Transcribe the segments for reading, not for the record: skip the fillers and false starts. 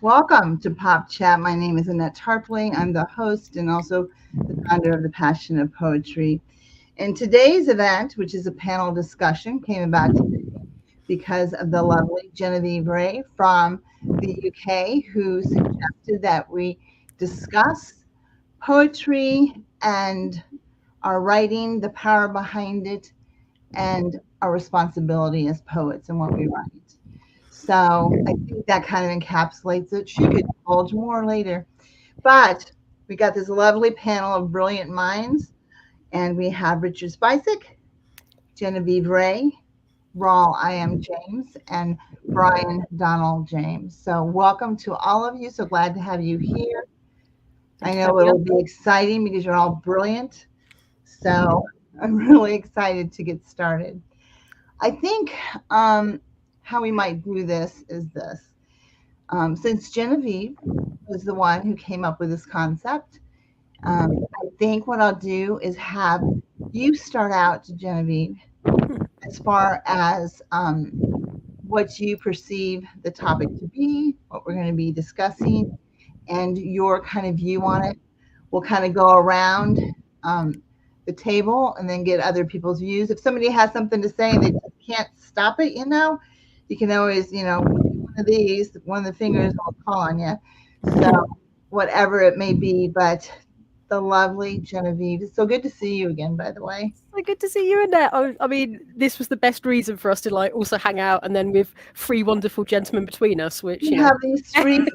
Welcome to Pop Chat. My name is Annette Tarpley. I'm the host and also the founder of the Passion of Poetry. And today's event, which is a panel discussion, came about because of the lovely Genevieve Ray from the UK, who suggested that we discuss poetry and our writing, the power behind it, and our responsibility as poets and what we write. So I think that kind of encapsulates it. She could divulge more later. But we got this lovely panel of brilliant minds, and we have Richard Spisak, Genevieve Ray, Rawle I am James, and Brian Donnell James. So welcome to all of you. So glad to have you here. I know it'll be exciting because you're all brilliant. So I'm really excited to get started. I think how we might do this is this. Since Genevieve was the one who came up with this concept, I think what I'll do is have you start out, Genevieve, as far as what you perceive the topic to be, what we're going to be discussing, and your kind of view on it. We'll kind of go around the table and then get other people's views. If somebody has something to say and they just can't stop it, you can always, one of these, one of the fingers will call on you. So whatever it may be, but the lovely Genevieve. It's so good to see you again, by the way. So good to see you, Annette. I mean, this was the best reason for us to also hang out, and then with three wonderful gentlemen between us, which we have these three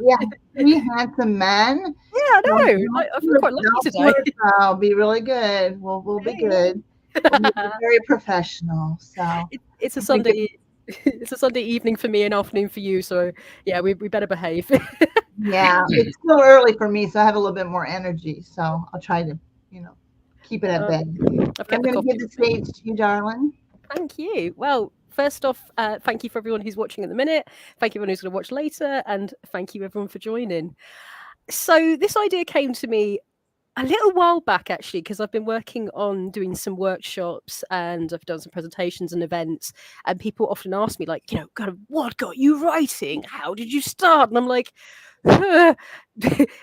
handsome men. Yeah, I know. I feel quite lucky today. I'll be really good. We'll be good. We'll be very professional. So it's a Sunday. It's a Sunday evening for me and afternoon for you. So yeah, we better behave. Yeah, it's still early for me, so I have a little bit more energy. So I'll try to, keep it at bay. I'm going to give the stage to you, darling. Thank you. Well, first off, thank you for everyone who's watching at the minute. Thank you everyone who's going to watch later, and thank you everyone for joining. So this idea came to me a little while back, actually, because I've been working on doing some workshops and I've done some presentations and events, and people often ask me, like, kind of, what got you writing? How did you start? And I'm like, the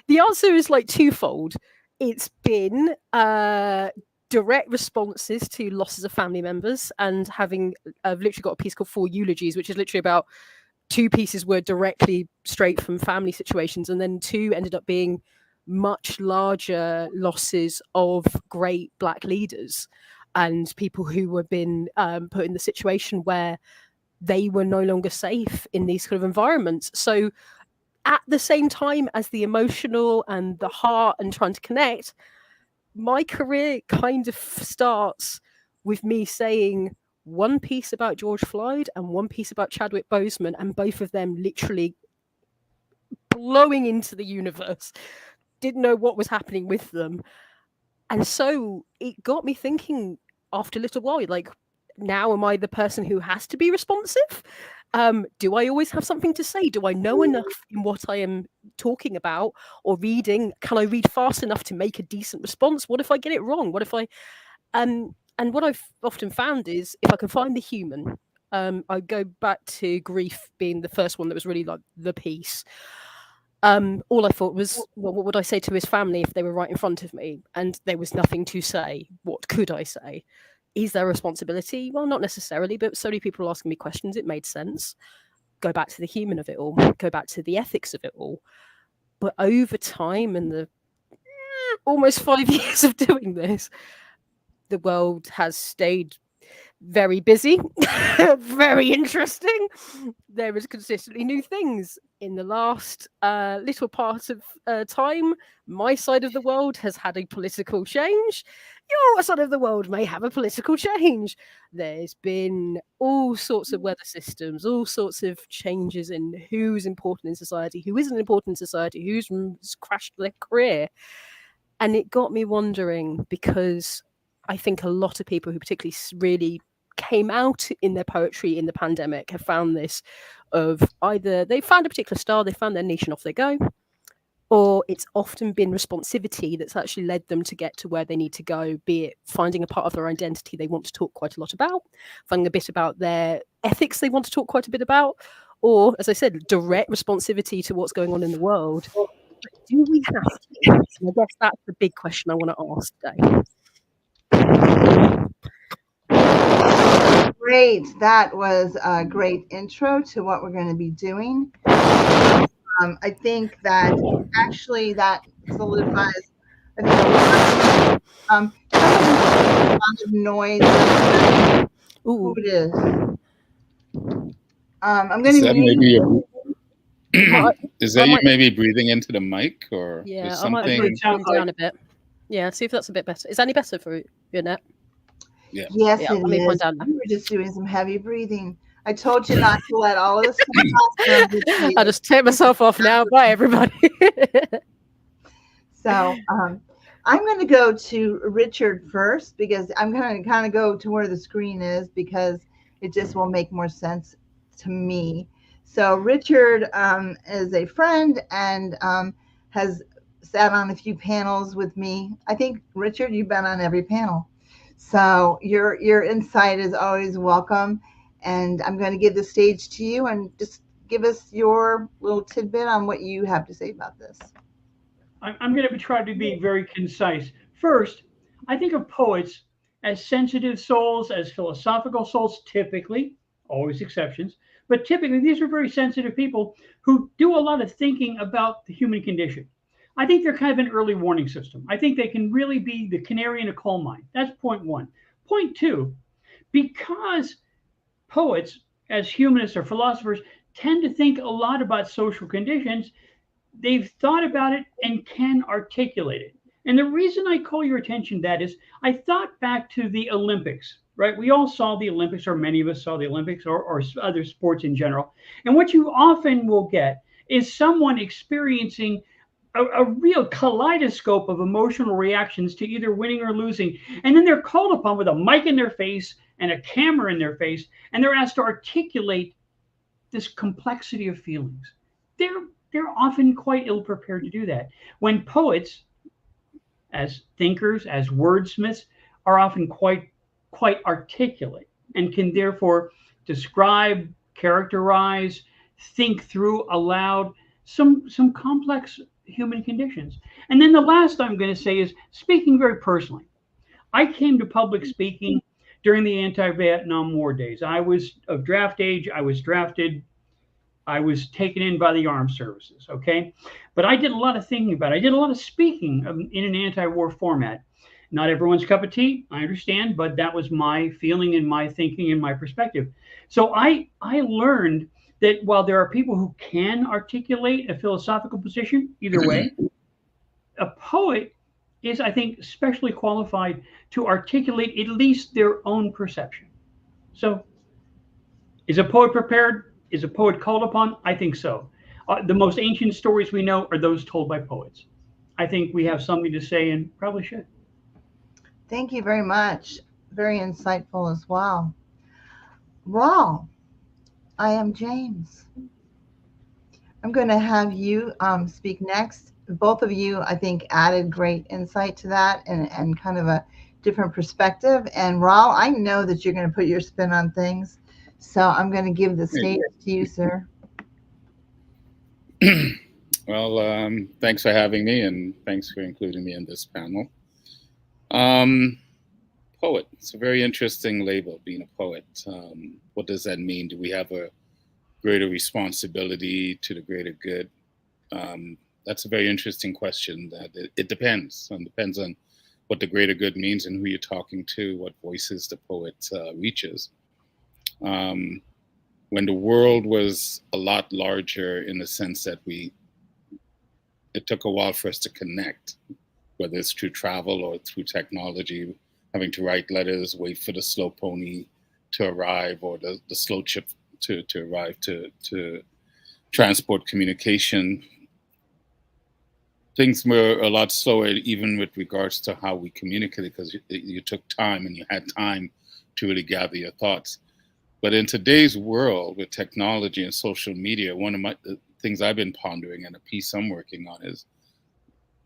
answer is like twofold. It's been direct responses to losses of family members, and I've literally got a piece called 4 Eulogies, which is literally about 2 pieces were directly straight from family situations, and then 2 ended up being much larger losses of great Black leaders and people who have been put in the situation where they were no longer safe in these kind of environments. So at the same time as the emotional and the heart and trying to connect, my career kind of starts with me saying one piece about George Floyd and one piece about Chadwick Boseman, and both of them literally blowing into the universe. Didn't know what was happening with them. And so it got me thinking after a little while, like, now am I the person who has to be responsive? Do I always have something to say? Do I know enough in what I am talking about or reading? Can I read fast enough to make a decent response? What if I get it wrong? What if I and what I've often found is, if I can find the human, I go back to Grief being the first one that was really like the piece. All I thought was, well, what would I say to his family if they were right in front of me and there was nothing to say? What could I say? Is there a responsibility? Well, not necessarily, but so many people asking me questions, it made sense. Go back to the human of it all, go back to the ethics of it all. But over time, and the almost 5 years of doing this, the world has stayed very busy, very interesting. There is consistently new things. In the last little part of time, my side of the world has had a political change. Your side of the world may have a political change. There's been all sorts of weather systems, all sorts of changes in who's important in society, who isn't important in society, who's crashed their career. And it got me wondering, because I think a lot of people who particularly really came out in their poetry in the pandemic have found this of either they found a particular style, they found their niche and off they go, or it's often been responsivity that's actually led them to get to where they need to go, be it finding a part of their identity they want to talk quite a lot about, finding a bit about their ethics they want to talk quite a bit about, or, as I said, direct responsivity to what's going on in the world. But do we have to? And I guess that's the big question I want to ask today. Great. That was a great intro to what we're going to be doing. I think that actually that solidifies, I think, some of noise. Who it is? I'm going to mute. Is that you maybe breathing into the mic, or yeah, something? I might turn it down a bit. Yeah, see if that's a bit better. Is that any better for you, Annette? Yeah. Yes, yeah, it is. We were just doing some heavy breathing. I told you not to let all of this come out. I'll just take myself off now. Bye, everybody. So I'm going to go to Richard first, because I'm going to kind of go to where the screen is, because it just will make more sense to me. So Richard is a friend and has sat on a few panels with me. I think, Richard, you've been on every panel. So your insight is always welcome. And I'm going to give the stage to you, and just give us your little tidbit on what you have to say about this. I'm going to try to be very concise. First, I think of poets as sensitive souls, as philosophical souls, typically, always exceptions, but typically these are very sensitive people who do a lot of thinking about the human condition. I think they're kind of an early warning system. I think they can really be the canary in a coal mine. That's point one. Point two, because poets, as humanists or philosophers, tend to think a lot about social conditions, they've thought about it and can articulate it. And the reason I call your attention to that is I thought back to the Olympics, right? We all saw the Olympics, or many of us saw the Olympics, or other sports in general. And what you often will get is someone experiencing a real kaleidoscope of emotional reactions to either winning or losing. And then they're called upon with a mic in their face and a camera in their face, and they're asked to articulate this complexity of feelings. They're often quite ill prepared to do that. When poets, as thinkers, as wordsmiths, are often quite articulate and can therefore describe, characterize, think through aloud some complex human conditions. And then the last I'm going to say is, speaking very personally, I came to public speaking during the anti-Vietnam War days. I was of draft age. I was drafted. I was taken in by the armed services, okay? But I did a lot of thinking about it. I did a lot of speaking in an anti-war format. Not everyone's cup of tea, I understand, but that was my feeling and my thinking and my perspective. So I learned that while there are people who can articulate a philosophical position either way, a poet is, I think, especially qualified to articulate at least their own perception. So is a poet prepared? Is a poet called upon? I think so. The most ancient stories we know are those told by poets. I think we have something to say, and probably should. Thank you very much. Very insightful as well. Rawle, I am James. I'm going to have you speak next. Both of you, I think, added great insight to that, and kind of a different perspective. And Rawle, I know that you're going to put your spin on things. So I'm going to give the stage to you, sir. Well, thanks for having me, and thanks for including me in this panel. Poet. It's a very interesting label, being a poet. What does that mean? Do we have a greater responsibility to the greater good? That's a very interesting question. That it depends. It depends on what the greater good means and who you're talking to, what voices the poet reaches. When the world was a lot larger, in the sense that it took a while for us to connect, whether it's through travel or through technology, having to write letters, wait for the slow pony to arrive, or the slow chip to arrive to transport communication. Things were a lot slower, even with regards to how we communicated, because you took time and you had time to really gather your thoughts. But in today's world, with technology and social media, one of the things I've been pondering, and a piece I'm working on, is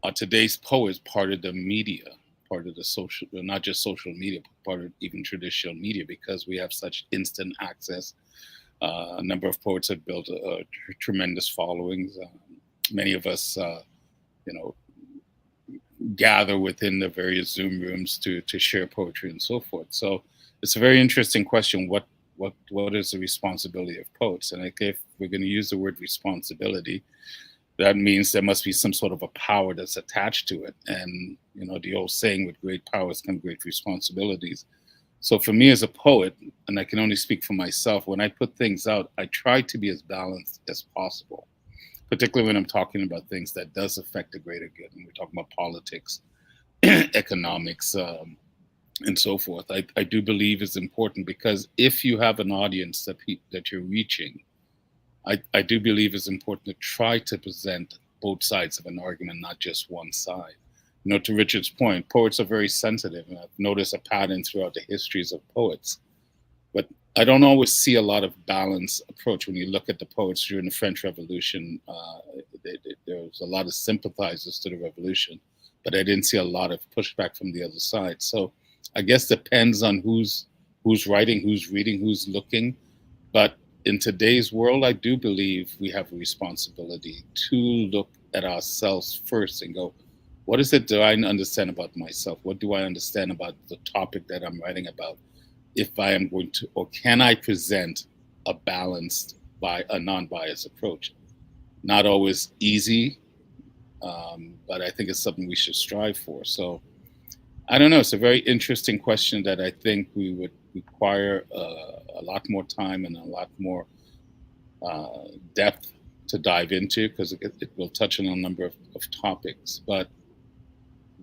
are today's poets part of the media, part of the social, not just social media, but part of even traditional media, because we have such instant access A number of poets have built tremendous followings. Many of us, gather within the various Zoom rooms to share poetry and so forth. So it's a very interesting question. What is the responsibility of poets? And if we're going to use the word responsibility, that means there must be some sort of a power that's attached to it. And the old saying, with great powers come great responsibilities. So for me as a poet, and I can only speak for myself, when I put things out, I try to be as balanced as possible, particularly when I'm talking about things that does affect the greater good. And we're talking about politics, economics, and so forth. I do believe it's important, because if you have an audience that you're reaching, I do believe it's important to try to present both sides of an argument, not just one side. To Richard's point, poets are very sensitive, and I've noticed a pattern throughout the histories of poets. But I don't always see a lot of balanced approach. When you look at the poets during the French Revolution, there was a lot of sympathizers to the revolution, but I didn't see a lot of pushback from the other side. So I guess depends on who's writing, who's reading, who's looking. But in today's world, I do believe we have a responsibility to look at ourselves first and go, what is it do I understand about myself? What do I understand about the topic that I'm writing about? If I am going to, or can I present a balanced, a non-biased approach? Not always easy, but I think it's something we should strive for. So I don't know. It's a very interesting question that I think we would require a lot more time and a lot more depth to dive into, because it will touch on a number of topics. But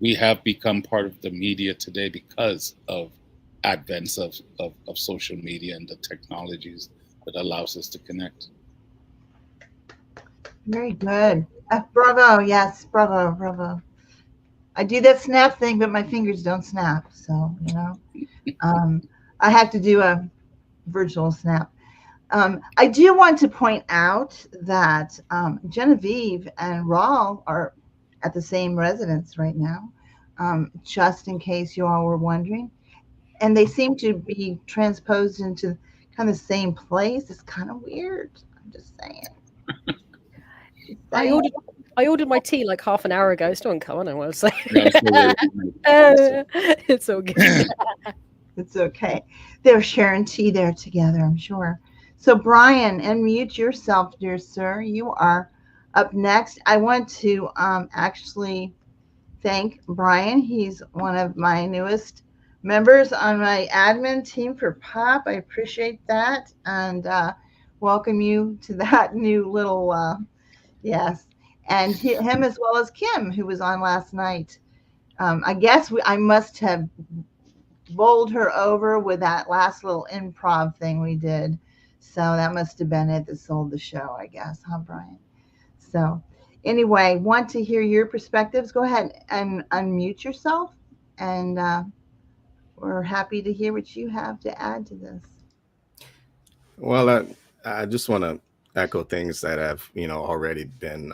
we have become part of the media today because of advents of social media and the technologies that allows us to connect. Very good. Bravo. Yes, bravo. I do that snap thing, but my fingers don't snap. So, I have to do a virtual snap. I do want to point out that Genevieve and Rawle are at the same residence right now, just in case you all were wondering. And they seem to be transposed into kind of the same place. It's kind of weird. I'm just saying. I ordered my tea like half an hour ago. It's still hasn't come. I don't want to say. It's all good. It's okay. They're sharing tea there together, I'm sure. So Brian, unmute yourself, dear sir. You are up next. I want to actually thank Brian. He's one of my newest members on my admin team for POP. I appreciate that, and welcome you to that new little, yes. And him as well as Kim, who was on last night. I guess I must have bowled her over with that last little improv thing we did. So that must have been it that sold the show, I guess, huh, Brian? So anyway, want to hear your perspectives. Go ahead and unmute yourself, and we're happy to hear what you have to add to this. Well, I just want to echo things that have, already been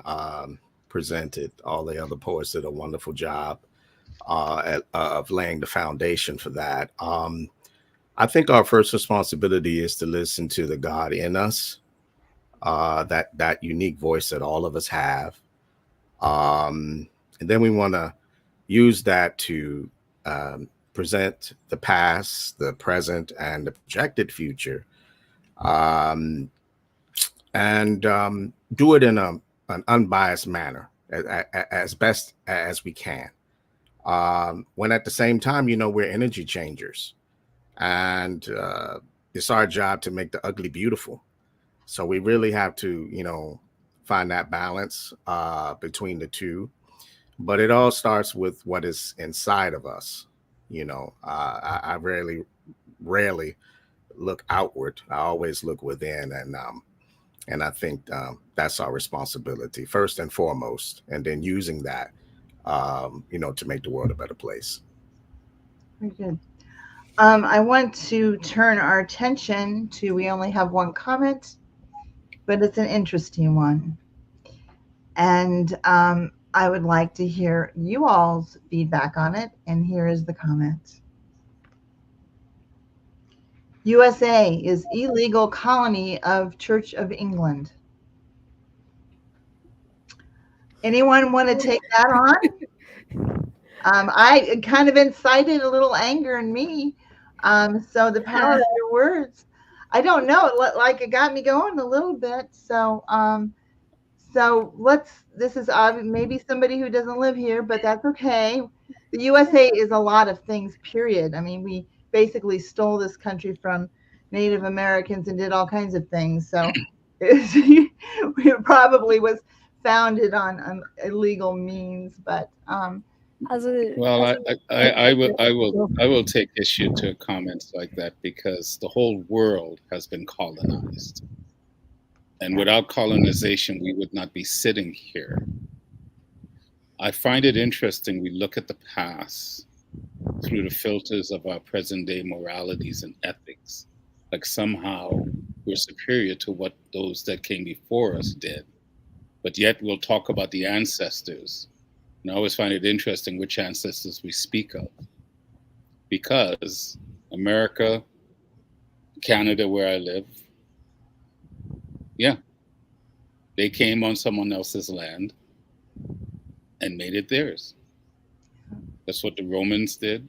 presented. All the other poets did a wonderful job of laying the foundation for that. I think our first responsibility is to listen to the God in us, that unique voice that all of us have. And then we want to use that to present the past, the present, and the projected future. And do it in an unbiased manner as best as we can. When at the same time, we're energy changers, and it's our job to make the ugly beautiful. So we really have to, find that balance between the two. But it all starts with what is inside of us. I rarely look outward. I always look within, and I think that's our responsibility first and foremost, and then using that, to make the world a better place. Very good. I want to turn our attention to, we only have one comment, but it's an interesting one. And I would like to hear you all's feedback on it. And here is the comment. USA is illegal colony of Church of England. Anyone want to take that on? I kind of incited a little anger in me. So the power of your words. I don't know. Like it got me going a little bit. So this is maybe somebody who doesn't live here, but that's okay. The USA is a lot of things, period. I mean, we basically stole this country from Native Americans and did all kinds of things. So it probably was founded on illegal means, but well, I will take issue to comments like that because the whole world has been colonized. And without colonization, we would not be sitting here. I find it interesting we look at the past through the filters of our present day moralities and ethics. Like somehow we're superior to what those that came before us did. But yet we'll talk about the ancestors. And I always find it interesting which ancestors we speak of. Because America, Canada, where I live, yeah, they came on someone else's land and made it theirs. That's what the Romans did.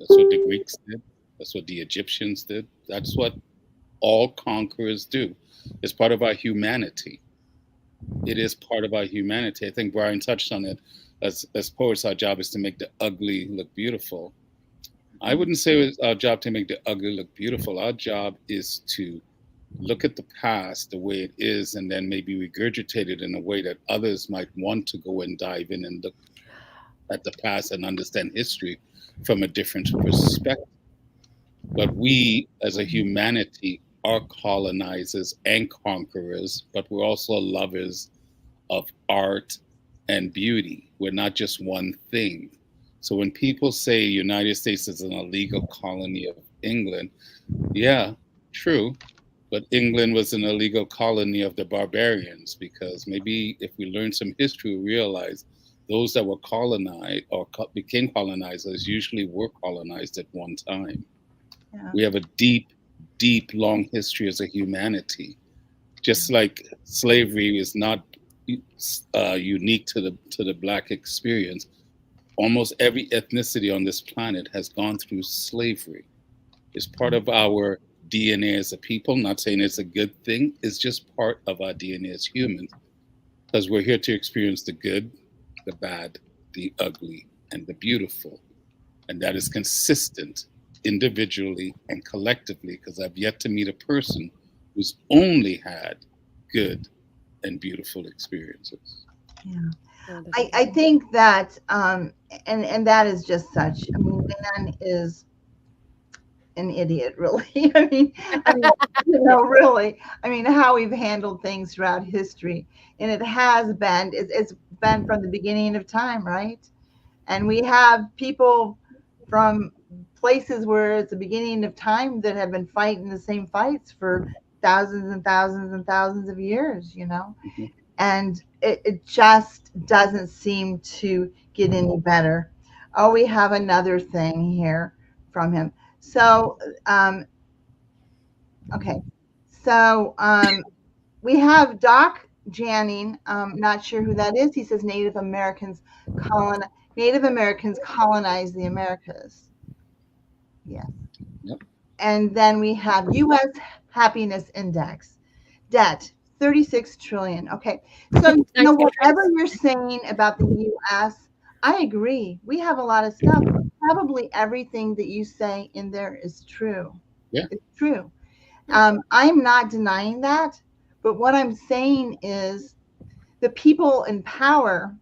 That's what the Greeks did. That's what the Egyptians did. That's what all conquerors do. It's part of our humanity. It is part of our humanity. I think Brian touched on it. As poets, our job is to make the ugly look beautiful. I wouldn't say it's our job to make the ugly look beautiful. Our job is to look at the past the way it is and then maybe regurgitate it in a way that others might want to go and dive in and look at the past and understand history from a different perspective. But we as a humanity are colonizers and conquerors, but we're also lovers of art and beauty. We're not just one thing. So when people say United States is an illegal colony of England, yeah, true. But England was an illegal colony of the barbarians because maybe if we learn some history, we realize those that were colonized or became colonizers usually were colonized at one time. Yeah. We have a deep, long history as a humanity. Just like slavery is not unique to the Black experience, almost every ethnicity on this planet has gone through slavery. It's part of our DNA as a people. Not saying it's a good thing. It's just part of our DNA as humans, because we're here to experience the good, the bad, the ugly, and the beautiful. And that is consistent individually and collectively, because I've yet to meet a person who's only had good and beautiful experiences. Yeah. I think that, and that is just such, I mean, man is an idiot, really. I mean, really. I mean, how we've handled things throughout history, and it has been, it's been from the beginning of time, right? And we have people from places where it's the beginning of time that have been fighting the same fights for thousands and thousands and thousands of years, Mm-hmm. And it just doesn't seem to get any better. Oh, we have another thing here from him. So, okay. So we have Doc Janning. Not sure who that is. He says Native Americans colonized the Americas. Yes. Yep. And then we have U.S. Happiness Index. Debt, 36 trillion. Okay. So, whatever you're saying about the U.S., I agree. We have a lot of stuff. Probably everything that you say in there is true. Yeah. It's true. I'm not denying that. But what I'm saying is the people in power,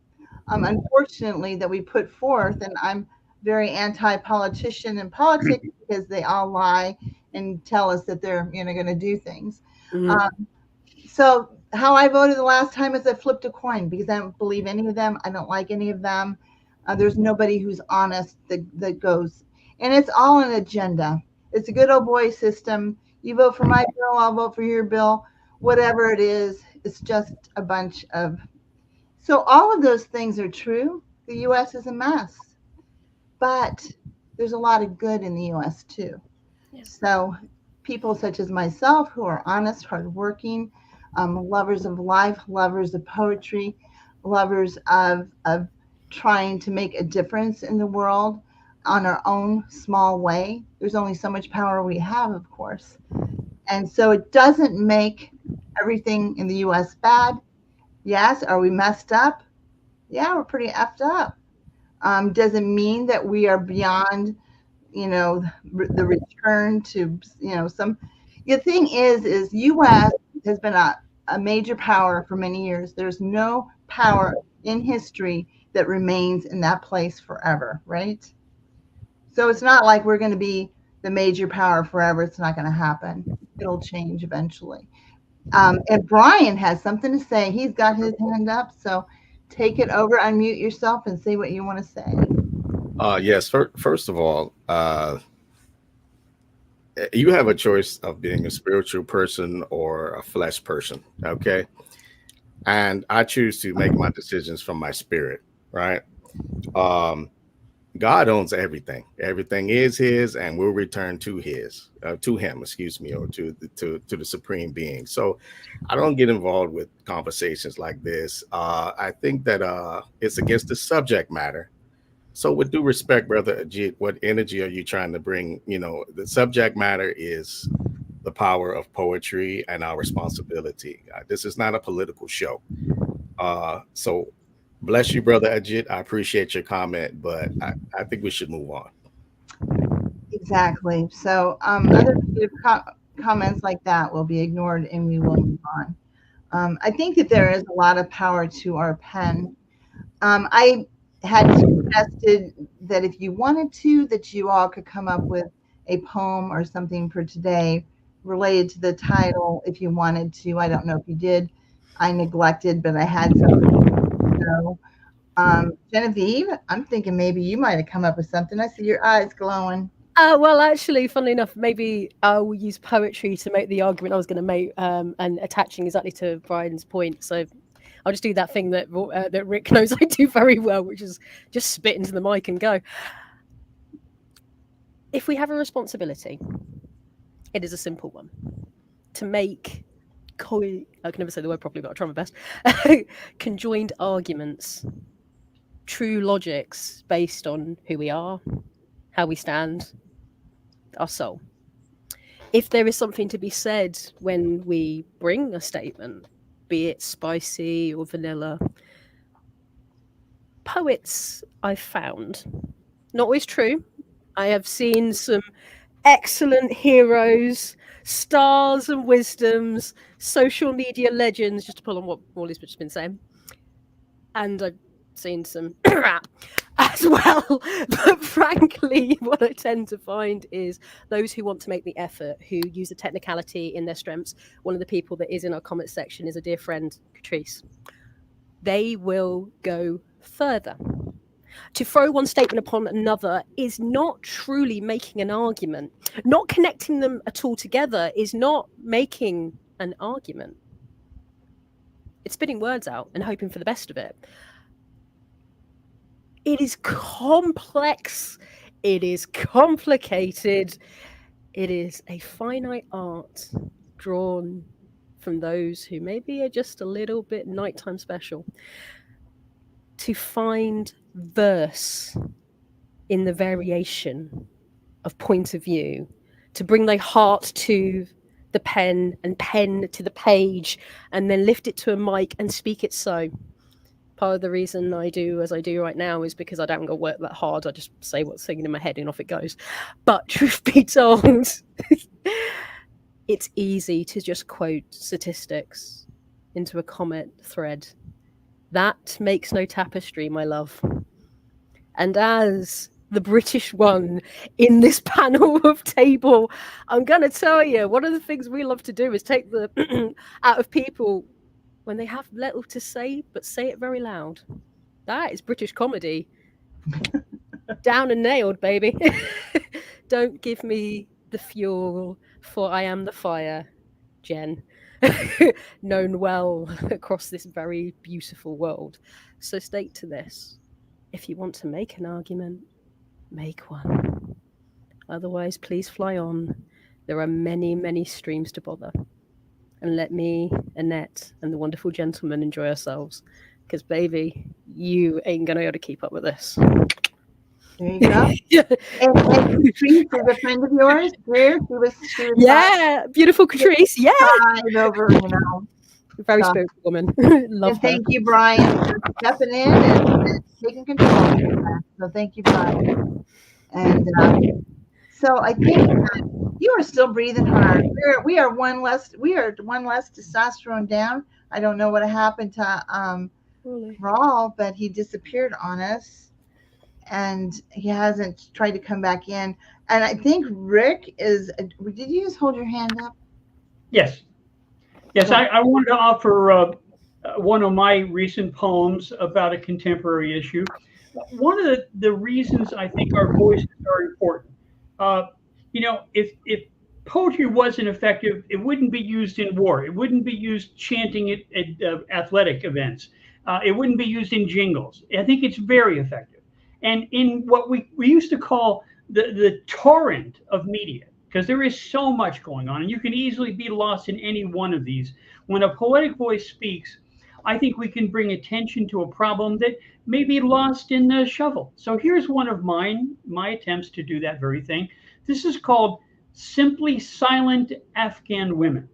unfortunately, that we put forth, and I'm very anti-politician in politics because they all lie and tell us that they're going to do things. Mm-hmm. So how I voted the last time is I flipped a coin because I don't believe any of them. I don't like any of them. There's nobody who's honest that goes. And it's all an agenda. It's a good old boy system. You vote for my bill, I'll vote for your bill. Whatever it is, it's just a bunch of... So all of those things are true. The U.S. is a mess. But there's a lot of good in the U.S. too. Yeah. So people such as myself who are honest, hardworking, lovers of life, lovers of poetry, lovers of trying to make a difference in the world on our own small way. There's only so much power we have, of course. And so it doesn't make everything in the US bad. Yes, are we messed up? Yeah, we're pretty effed up. Doesn't mean that we are beyond, the return to, some. The thing is U.S. has been a major power for many years. There's no power in history that remains in that place forever, right? So it's not like we're going to be the major power forever. It's not going to happen. It'll change eventually. And Brian has something to say. He's got his hand up, so take it over, unmute yourself, and say what you want to say. Yes. First of all, you have a choice of being a spiritual person or a flesh person. Okay. And I choose to make my decisions from my spirit, right? God owns everything. Everything is His, and will return to Him, excuse me, or to the Supreme Being. So, I don't get involved with conversations like this. I think that it's against the subject matter. So, with due respect, Brother Ajit, what energy are you trying to bring? The subject matter is the power of poetry and our responsibility. This is not a political show. So bless you, Brother Ajit. I appreciate your comment, but I think we should move on. Exactly. So other comments like that will be ignored and we will move on. I think that there is a lot of power to our pen. I had suggested that if you wanted to, that you all could come up with a poem or something for today related to the title if you wanted to. I don't know if you did. I neglected, but I had some. Genevieve, I'm thinking maybe you might have come up with something. I see your eyes glowing. Well, actually, funnily enough, maybe I will use poetry to make the argument I was going to make, and attaching exactly to Brian's point. So I'll just do that thing that Rick knows I do very well, which is just spit into the mic and go. If we have a responsibility, it is a simple one. To make, I can never say the word properly, but I'll try my best, conjoined arguments, true logics based on who we are, how we stand, our soul. If there is something to be said when we bring a statement, be it spicy or vanilla, poets, I've found, not always true. I have seen some excellent heroes, stars and wisdoms, social media legends, just to pull on what Morley's just been saying. And I've seen some crap as well. But frankly, what I tend to find is those who want to make the effort, who use the technicality in their strengths. One of the people that is in our comment section is a dear friend, Catrice. They will go further. To throw one statement upon another is not truly making an argument. Not connecting them at all together is not making an argument. It's spitting words out and hoping for the best of it. It is complex. It is complicated. It is a finite art drawn from those who maybe are just a little bit nighttime special. To find verse in the variation of point of view, to bring thy heart to the pen and pen to the page, and then lift it to a mic and speak it so. Part of the reason I do as I do right now is because I don't go work that hard. I just say what's singing in my head and off it goes. But truth be told, it's easy to just quote statistics into a comment thread. That makes no tapestry, my love. And as the British one in this panel of table, I'm going to tell you, one of the things we love to do is take the out of people when they have little to say, but say it very loud. That is British comedy. Down and nailed, baby. Don't give me the fuel, for I am the fire, Jen. Known well across this very beautiful world. So state to this. If you want to make an argument, make one. Otherwise, please fly on There are many, many streams to bother. And let me, Annette, and the wonderful gentleman enjoy ourselves. Because, baby, you ain't going to be able to keep up with this. There you go. And Patrice is a friend of yours, dear. She was yeah, beautiful Catrice. Yeah. over, Very So- spiritual woman. Love and her. thank you, Brian, for stepping in and taking control. So thank you, Brian. And so I think you are still breathing hard. We are one less testosterone down. I don't know what happened to Really? Rawle, but he disappeared on us, and he hasn't tried to come back in. And I think Rick is. Did you just hold your hand up? Yes. Yes, I wanted to offer one of my recent poems about a contemporary issue. One of the reasons I think our voices are important. If poetry wasn't effective, it wouldn't be used in war. It wouldn't be used chanting at athletic events. It wouldn't be used in jingles. I think it's very effective. And in what we used to call the torrent of media, because there is so much going on, and you can easily be lost in any one of these. When a poetic voice speaks, I think we can bring attention to a problem that may be lost in the shuffle. So here's one of my attempts to do that very thing. This is called Simply Silent Afghan Women,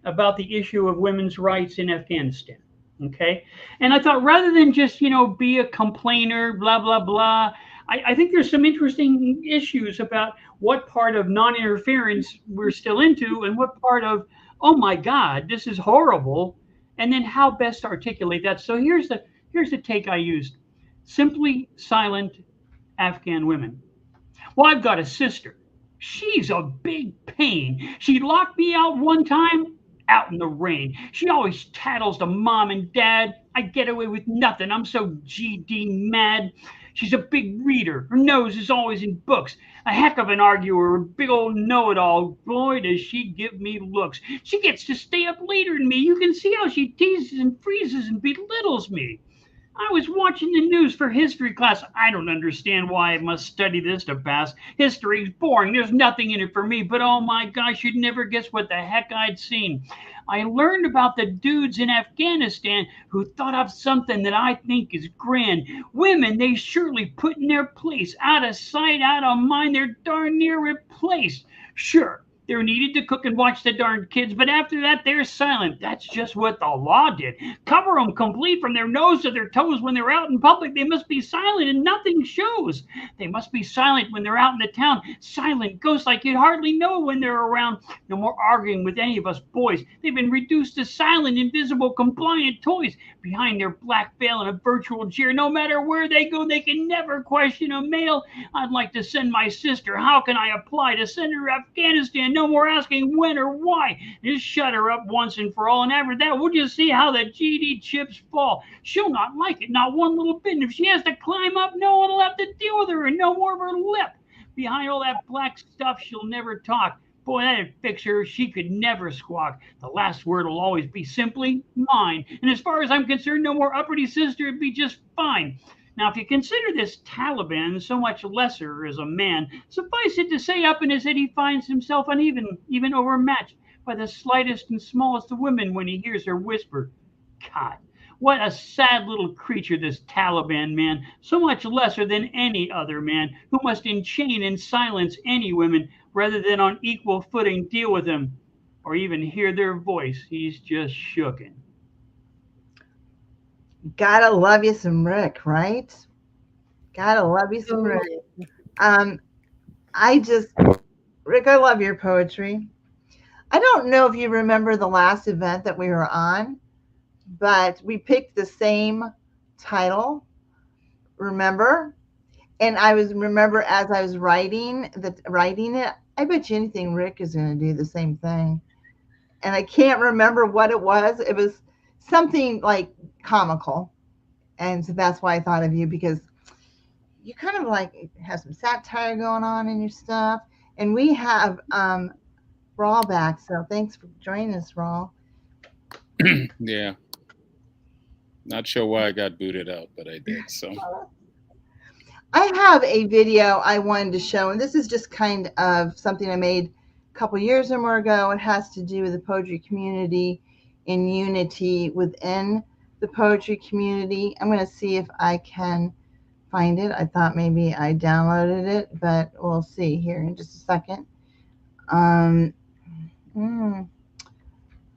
about the issue of women's rights in Afghanistan. Okay. And I thought rather than just, be a complainer, blah, blah, blah, I think there's some interesting issues about what part of non-interference we're still into and what part of, oh my God, this is horrible. And then how best to articulate that. So here's the take I used. Simply silent Afghan women. Well, I've got a sister. She's a big pain. She locked me out one time, out in the rain. She always tattles to mom and dad. I get away with nothing. I'm so GD mad. She's a big reader. Her nose is always in books. A heck of an arguer, a big old know-it-all. Boy, does she give me looks. She gets to stay up later than me. You can see how she teases and freezes and belittles me. I was watching the news for history class. I don't understand why I must study this to pass. History's boring. There's nothing in it for me. But oh my gosh, you'd never guess what the heck I'd seen. I learned about the dudes in Afghanistan who thought of something that I think is grand. Women they surely put in their place. Out of sight, out of mind, they're darn near replaced. Sure, they're needed to cook and watch the darn kids, but after that, they're silent. That's just what the law did. Cover them complete from their nose to their toes when they're out in public. They must be silent and nothing shows. They must be silent when they're out in the town. Silent ghosts like you'd hardly know when they're around. No more arguing with any of us boys. They've been reduced to silent, invisible, compliant toys behind their black veil and a virtual jeer. No matter where they go, they can never question a male. I'd like to send my sister. How can I apply to send her to Afghanistan? No more asking when or why. Just shut her up once and for all. And after that, we'll just see how the GD chips fall. She'll not like it, not one little bit. And if she has to climb up, no one will have to deal with her and no more of her lip. Behind all that black stuff, she'll never talk. Boy, that'd fix her. She could never squawk. The last word will always be simply mine. And as far as I'm concerned, no more uppity sister. It'd be just fine. Now, if you consider this Taliban so much lesser as a man, suffice it to say up in his head he finds himself uneven, even overmatched by the slightest and smallest of women when he hears her whisper. God, what a sad little creature this Taliban man, so much lesser than any other man, who must enchain and silence any women rather than on equal footing deal with them or even hear their voice. He's just shooken. Gotta love you some Rick, right? Gotta love you some Rick. Rick, I love your poetry. I don't know if you remember the last event that we were on, but we picked the same title. Remember? And remember as I was writing it, I bet you anything Rick is going to do the same thing. And I can't remember what it was. It was something like comical. And so that's why I thought of you, because you kind of like have some satire going on in your stuff. And we have Rawle back. So thanks for joining us, Rawle. Yeah. Not sure why I got booted out, but I did. So I have a video I wanted to show, and this is just kind of something I made couple years or more ago. It has to do with the poetry community and unity within the poetry community. I'm going to see if I can find it. I thought maybe I downloaded it, but we'll see here in just a second.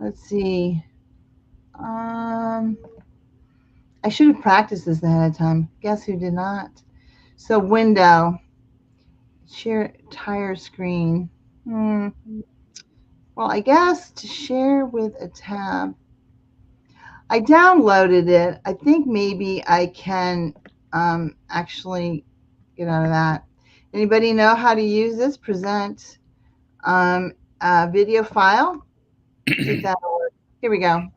Let's see. I should have practiced this ahead of time. Guess who did not? So window, share entire screen. Well, I guess to share with a tab. I downloaded it. I think maybe I can actually get out of that. Anybody know how to use this? Present a video file. See if that'll work. Here we go.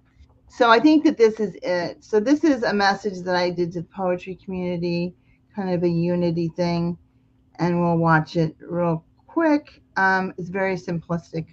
So I think that this is it. So this is a message that I did to the poetry community, kind of a unity thing, and we'll watch it real quick. It's very simplistic.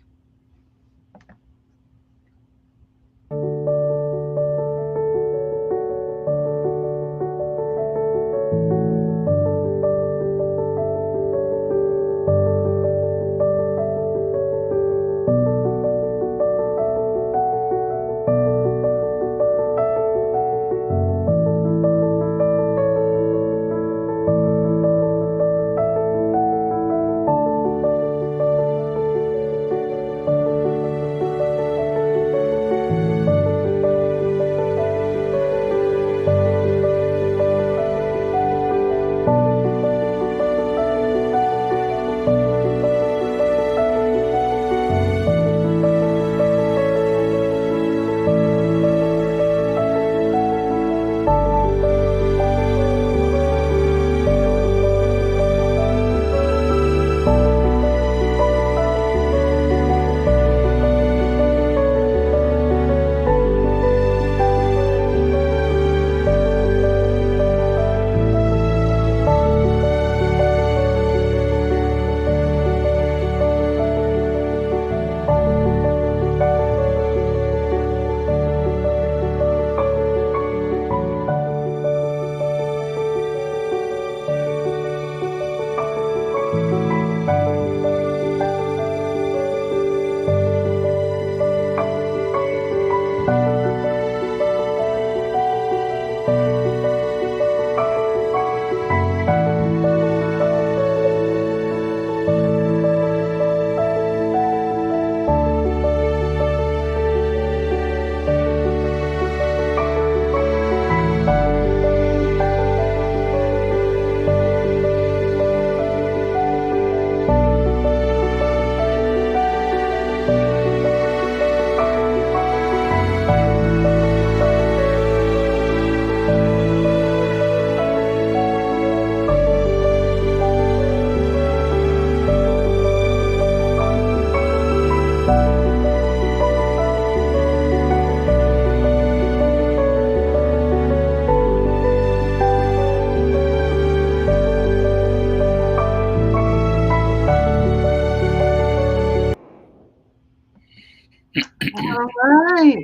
All right.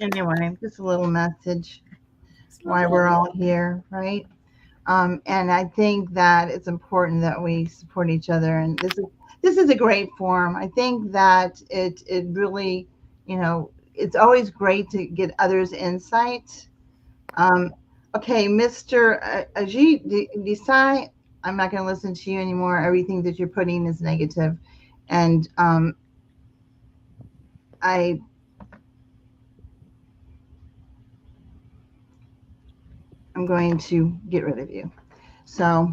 Anyway, just a little message why we're all here, right? And I think that it's important that we support each other. And this is a great forum. I think that it really, it's always great to get others' insight. Okay, Mr. Ajit Desai, I'm not going to listen to you anymore. Everything that you're putting is negative, and I'm going to get rid of you. So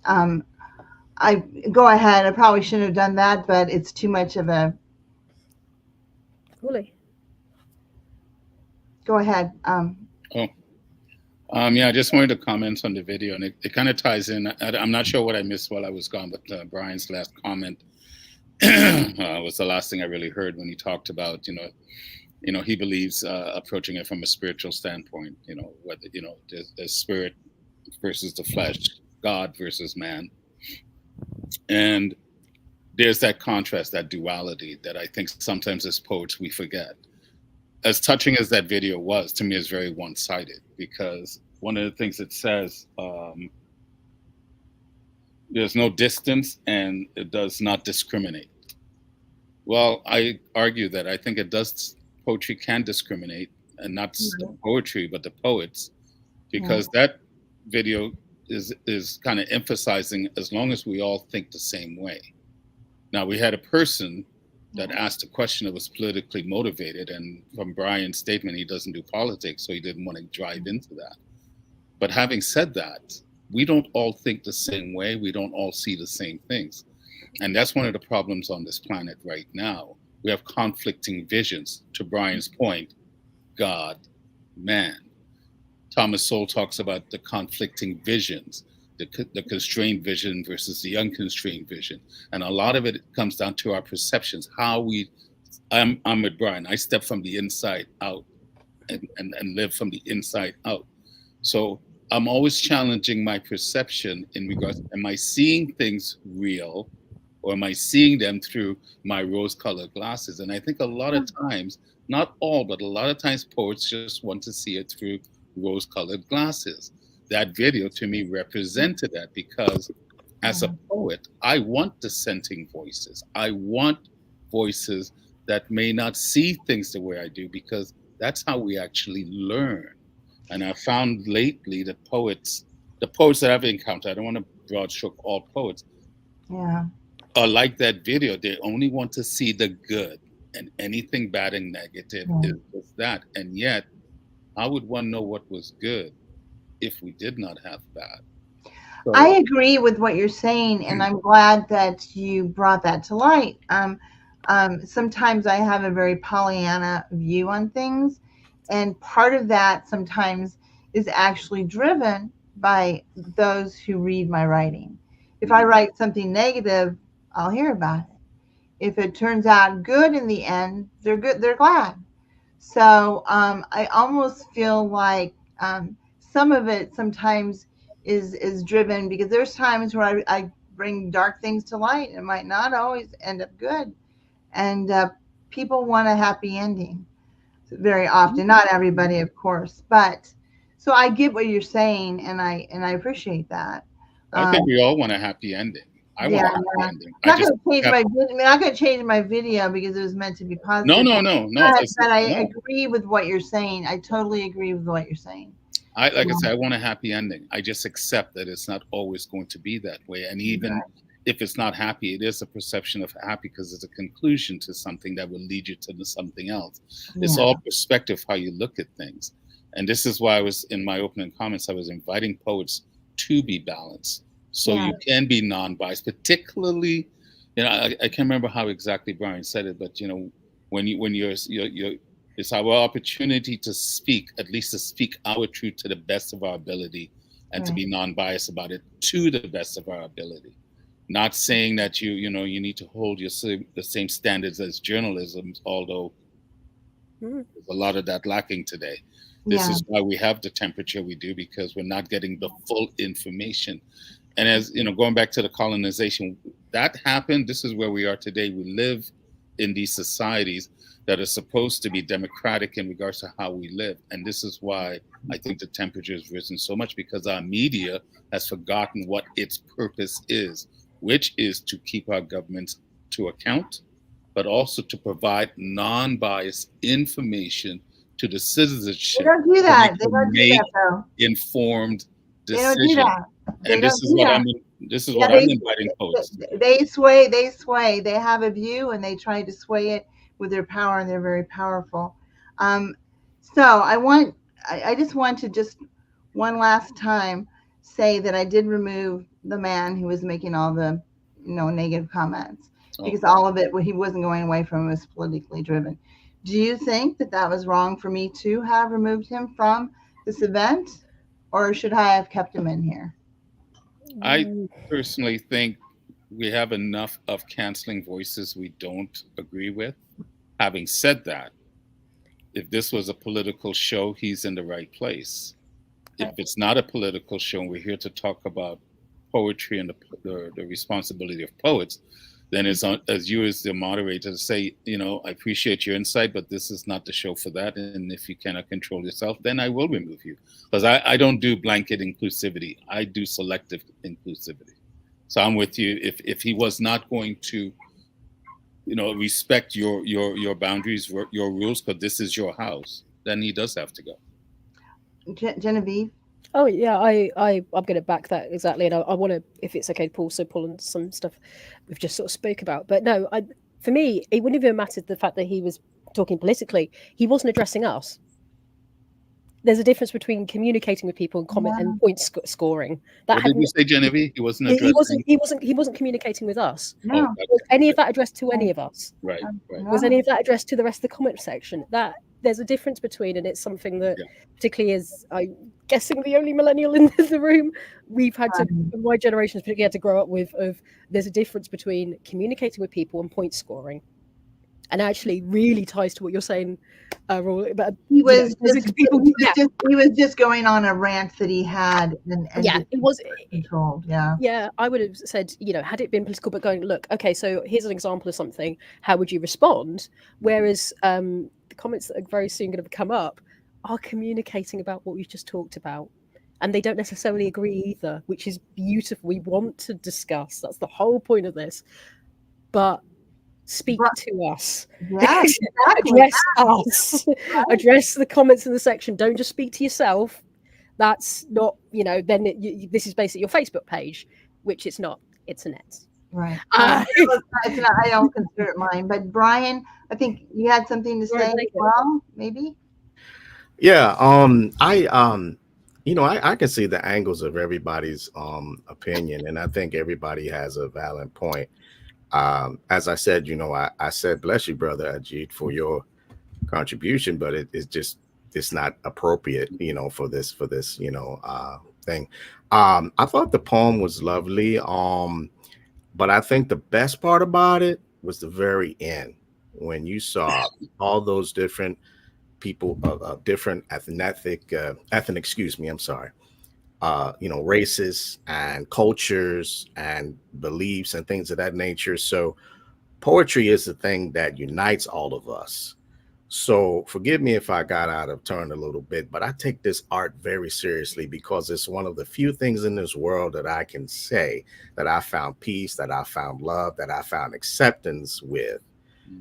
I go ahead. I probably shouldn't have done that, but it's too much of a. Really? Go ahead. Yeah, I just wanted to comment on the video, and it kind of ties in. I'm not sure what I missed while I was gone, but Brian's last comment was the last thing I really heard when he talked about, he believes approaching it from a spiritual standpoint, whether, the spirit versus the flesh, God versus man. And there's that contrast, that duality that I think sometimes as poets we forget. As touching as that video was, to me, is very one-sided, because one of the things it says, there's no distance, and it does not discriminate. Well, I argue that I think it does. Poetry can discriminate, and not the poetry, but the poets, because that video is kind of emphasizing as long as we all think the same way. Now, we had a person that asked a question that was politically motivated, and from Brian's statement, he doesn't do politics, so he didn't want to drive into that. But having said that, we don't all think the same way. We don't all see the same things. And that's one of the problems on this planet right now. We have conflicting visions. To Brian's point, God, man. Thomas Sowell talks about the conflicting visions, the constrained vision versus the unconstrained vision. And a lot of it comes down to our perceptions, I'm with Brian. I step from the inside out and live from the inside out. So I'm always challenging my perception in regards, am I seeing things real, or am I seeing them through my rose-colored glasses? And I think a lot of times, not all, but a lot of times poets just want to see it through rose-colored glasses. That video to me represented that, because as a poet, I want dissenting voices. I want voices that may not see things the way I do, because that's how we actually learn. And I found lately that the poets that I've encountered, I don't want to broad stroke all poets, are like that video. They only want to see the good, and anything bad and negative is just that. And yet, how would one know what was good if we did not have bad? So, I agree with what you're saying, and I'm glad that you brought that to light. Sometimes I have a very Pollyanna view on things, and part of that sometimes is actually driven by those who read my writing. If I write something negative, I'll hear about it. If it turns out good in the end, they're glad. So I almost feel like some of it sometimes is driven, because there's times where I bring dark things to light, and it might not always end up good. And people want a happy ending very often. Not everybody, of course, but so I get what you're saying, and I appreciate that. I think we all want a happy ending. I want a happy ending. I'm not going to change my video because it was meant to be positive. No. But I agree with what you're saying. I totally agree with what you're saying. I say, I want a happy ending. I just accept that it's not always going to be that way. And even if it's not happy, it is a perception of happy, because it's a conclusion to something that will lead you to something else. It's all perspective, how you look at things. And this is why I was, in my opening comments, I was inviting poets to be balanced. So you can be non-biased, particularly, I can't remember how exactly Brian said it, but when you're it's our opportunity to speak, at least to speak our truth to the best of our ability, and to be non-biased about it to the best of our ability. Not saying that you need to hold the same standards as journalism, although there's a lot of that lacking today. This is why we have the temperature we do, because we're not getting the full information. And as going back to the colonization, that happened. This is where we are today. We live in these societies that are supposed to be democratic in regards to how we live. And this is why I think the temperature has risen so much, because our media has forgotten what its purpose is, which is to keep our governments to account, but also to provide non-biased information to the citizenship. They don't do that. They don't do that, though. Informed decisions. They don't do that. And this is what I'm inviting poets. They sway. They have a view, and they try to sway it with their power, and they're very powerful. So I just want to one last time say that I did remove the man who was making all the negative comments, because all of it, he wasn't going away from, was politically driven. Do you think that was wrong for me to have removed him from this event, or should I have kept him in here? I personally think we have enough of canceling voices we don't agree with. Having said that, if this was a political show, he's in the right place. If it's not a political show and we're here to talk about poetry and the responsibility of poets, then it's on, as you as the moderator, to say, I appreciate your insight, but this is not the show for that. And if you cannot control yourself, then I will remove you. Because I don't do blanket inclusivity. I do selective inclusivity. So I'm with you. If he was not going to, respect your boundaries, your rules, because this is your house, then he does have to go. Genevieve. Oh yeah, I'm going to back that exactly, and I want to, if it's okay, pull on some stuff we've just sort of spoke about. But no, for me, it wouldn't have even mattered the fact that he was talking politically. He wasn't addressing us. There's a difference between communicating with people and comment and point scoring. That What did you say, Genevieve? He wasn't he addressing. wasn't communicating with us. No. Was any of that addressed to any of us? Right. Was any of that addressed to the rest of the comment section? That there's a difference between, and it's something that particularly as I'm guessing the only millennial in the room, we've had to, my generation's particularly had to grow up with, of there's a difference between communicating with people and point scoring. And actually really ties to what you're saying, Rawle. But he was just going on a rant that he had, and it was controlled. I would have said, had it been political, but going, look, okay, so here's an example of something. How would you respond? Whereas the comments that are very soon going to come up are communicating about what we've just talked about. And they don't necessarily agree either, which is beautiful. We want to discuss. That's the whole point of this. But speak to us. Yes, exactly. Address us. Right. Address the comments in the section. Don't just speak to yourself. That's not, then this is basically your Facebook page, which it's not. It's Annette's. Right. I don't consider it mine. But Brian, I think you had something to say as well, maybe? Yeah. I can see the angles of everybody's opinion, and I think everybody has a valid point. As I said, I said, bless you, Brother Ajit, for your contribution, but it's not appropriate, for this thing. I thought the poem was lovely. But I think the best part about it was the very end, when you saw all those different people of different races and cultures and beliefs and things of that nature. So poetry is the thing that unites all of us. So forgive me if I got out of turn a little bit, but I take this art very seriously, because it's one of the few things in this world that I can say that I found peace, that I found love, that I found acceptance with.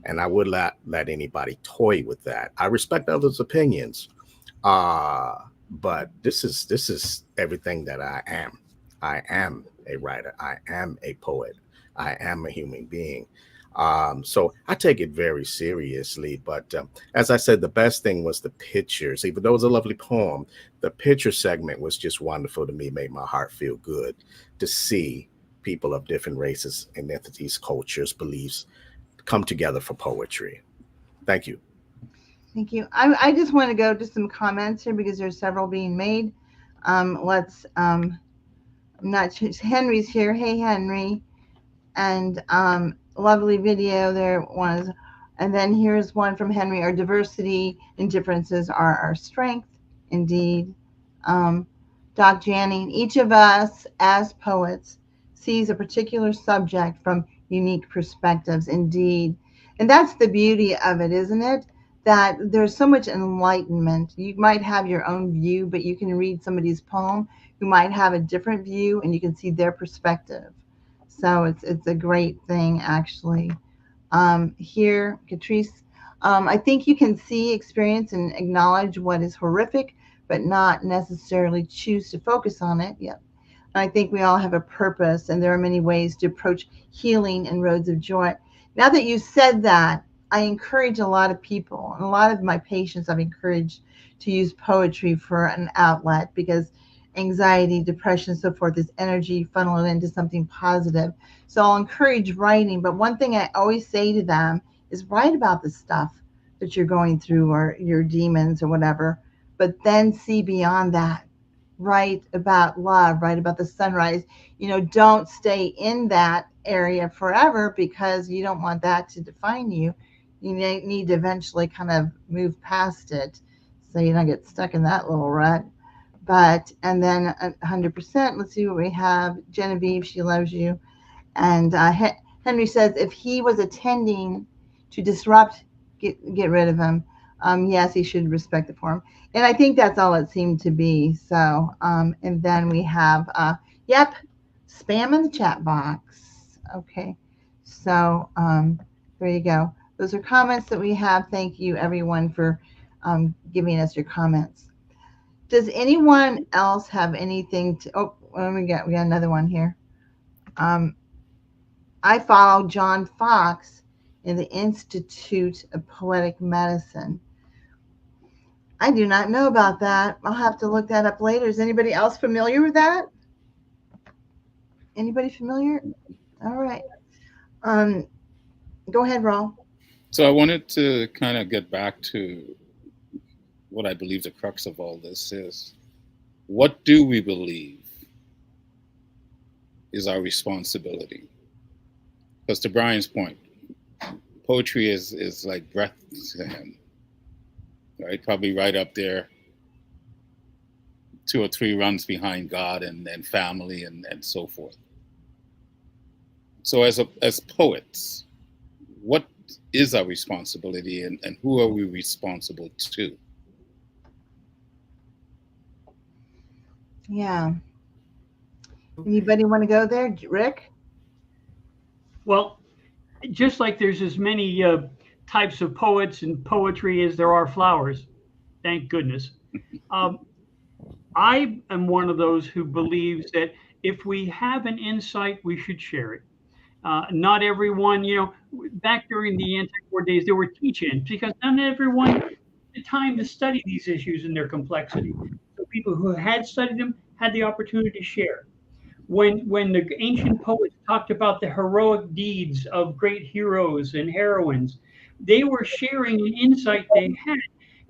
And I would not let anybody toy with that. I respect others' opinions. But this is everything that I am. I am a writer. I am a poet. I am a human being. So I take it very seriously. But as I said, the best thing was the pictures. Even though it was a lovely poem, the picture segment was just wonderful to me. It made my heart feel good to see people of different races, ethnicities, cultures, beliefs come together for poetry. Thank you. Thank you. I just want to go to some comments here, because there's several being made. Henry's here. Hey, Henry. And lovely video there was. And then here's one from Henry. Our diversity and differences are our strength. Indeed. Doc Janning, each of us as poets sees a particular subject from unique perspectives. Indeed. And that's the beauty of it, isn't it? That there's so much enlightenment. You might have your own view, but you can read somebody's poem who might have a different view, and you can see their perspective. So it's a great thing, actually. Here, Catrice, I think you can see, experience, and acknowledge what is horrific, but not necessarily choose to focus on it. Yep. And I think we all have a purpose, and there are many ways to approach healing and roads of joy. Now that you said that, I encourage a lot of people, and a lot of my patients I've encouraged to use poetry for an outlet, because anxiety, depression, so forth is energy funneled into something positive. So I'll encourage writing. But one thing I always say to them is write about the stuff that you're going through, or your demons or whatever, but then see beyond that. Write about love, write about the sunrise. Don't stay in that area forever, because you don't want that to define you. You need to eventually kind of move past it, so you don't get stuck in that little rut. And then 100%, let's see what we have. Genevieve, she loves you. And Henry says, if he was attending to disrupt, get rid of him. Yes, he should respect the form. And I think that's all it seemed to be. So, and then we have, spam in the chat box. Okay. So there you go. Those are comments that we have. Thank you, everyone, for giving us your comments. Does anyone else have anything to? Oh, we got another one here. I follow John Fox in the Institute of Poetic Medicine. I do not know about that. I'll have to look that up later. Is anybody else familiar with that? Anybody familiar? All right. Go ahead, Rawle. So I wanted to kind of get back to what I believe the crux of all this is. What do we believe is our responsibility? Because to Brian's point, poetry is like breath to him, right? Probably right up there, 2 or 3 runs behind God and family and so forth. So as poets, what is our responsibility and who are we responsible to? Yeah. Anybody want to go there, Rick? Well, just like there's as many types of poets and poetry as there are flowers, thank goodness. I am one of those who believes that if we have an insight, we should share it. Not everyone, back during the anti-war days, there were teach-ins because not everyone had the time to study these issues in their complexity. So people who had studied them had the opportunity to share. When the ancient poets talked about the heroic deeds of great heroes and heroines, they were sharing an insight they had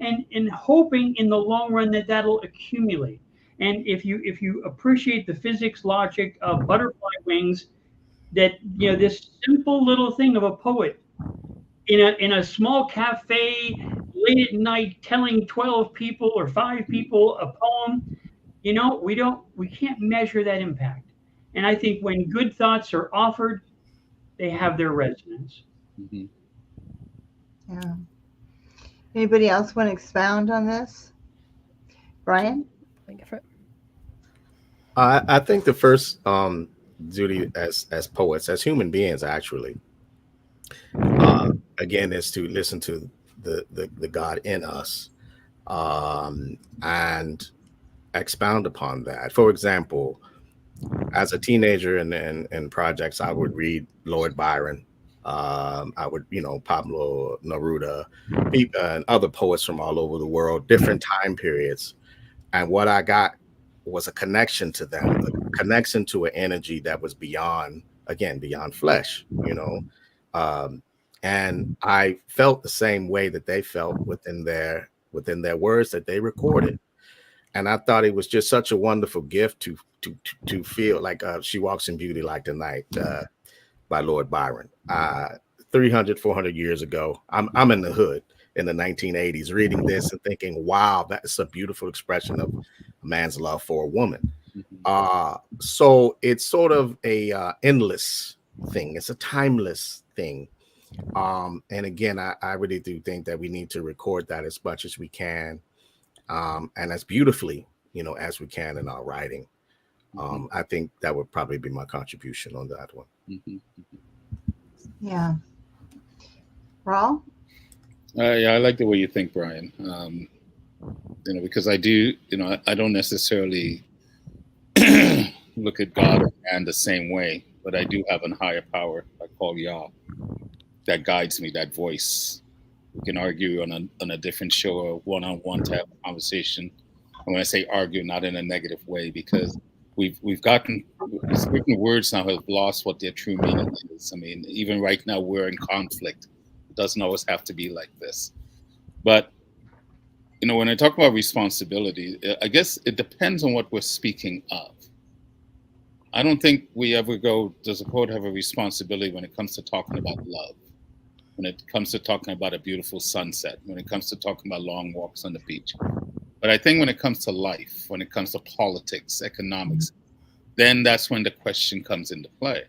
and hoping in the long run that that'll accumulate. And if you appreciate the physics logic of butterfly wings, that this simple little thing of a poet in a small cafe late at night telling 12 people or 5 people a poem, we can't measure that impact. And I think when good thoughts are offered, they have their resonance. Mm-hmm. Yeah. Anybody else want to expound on this? Brian? Go for it. I think the first duty as poets, as human beings, actually, again, is to listen to the God in us and expound upon that. For example, as a teenager in projects, I would read Lord Byron. I would, Pablo Neruda, and other poets from all over the world, different time periods. And what I got was a connection to them, a connection to an energy that was beyond flesh, and I felt the same way that they felt within their words that they recorded. And I thought it was just such a wonderful gift to feel like She Walks in Beauty Like the Night by Lord Byron. 300, 400 years ago, I'm in the hood in the 1980s reading this and thinking, wow, that's a beautiful expression of a man's love for a woman. So it's sort of a endless thing. It's a timeless thing. And again, I really do think that we need to record that as much as we can, and as beautifully, as we can in our writing. I think that would probably be my contribution on that one. Yeah. Rawle? Yeah, I like the way you think, Brian. Because I do, I don't necessarily look at God or man the same way, but I do have a higher power I call Yah that guides me, that voice. We can argue on a different show or one-on-one to have a conversation. And when I say argue, not in a negative way, because we've gotten certain words now have lost what their true meaning is. I mean, even right now we're in conflict. It doesn't always have to be like this. But when I talk about responsibility, I guess it depends on what we're speaking of. I don't think we ever go, does a poet have a responsibility when it comes to talking about love? When it comes to talking about a beautiful sunset, when it comes to talking about long walks on the beach. But I think when it comes to life, when it comes to politics, economics, then that's when the question comes into play.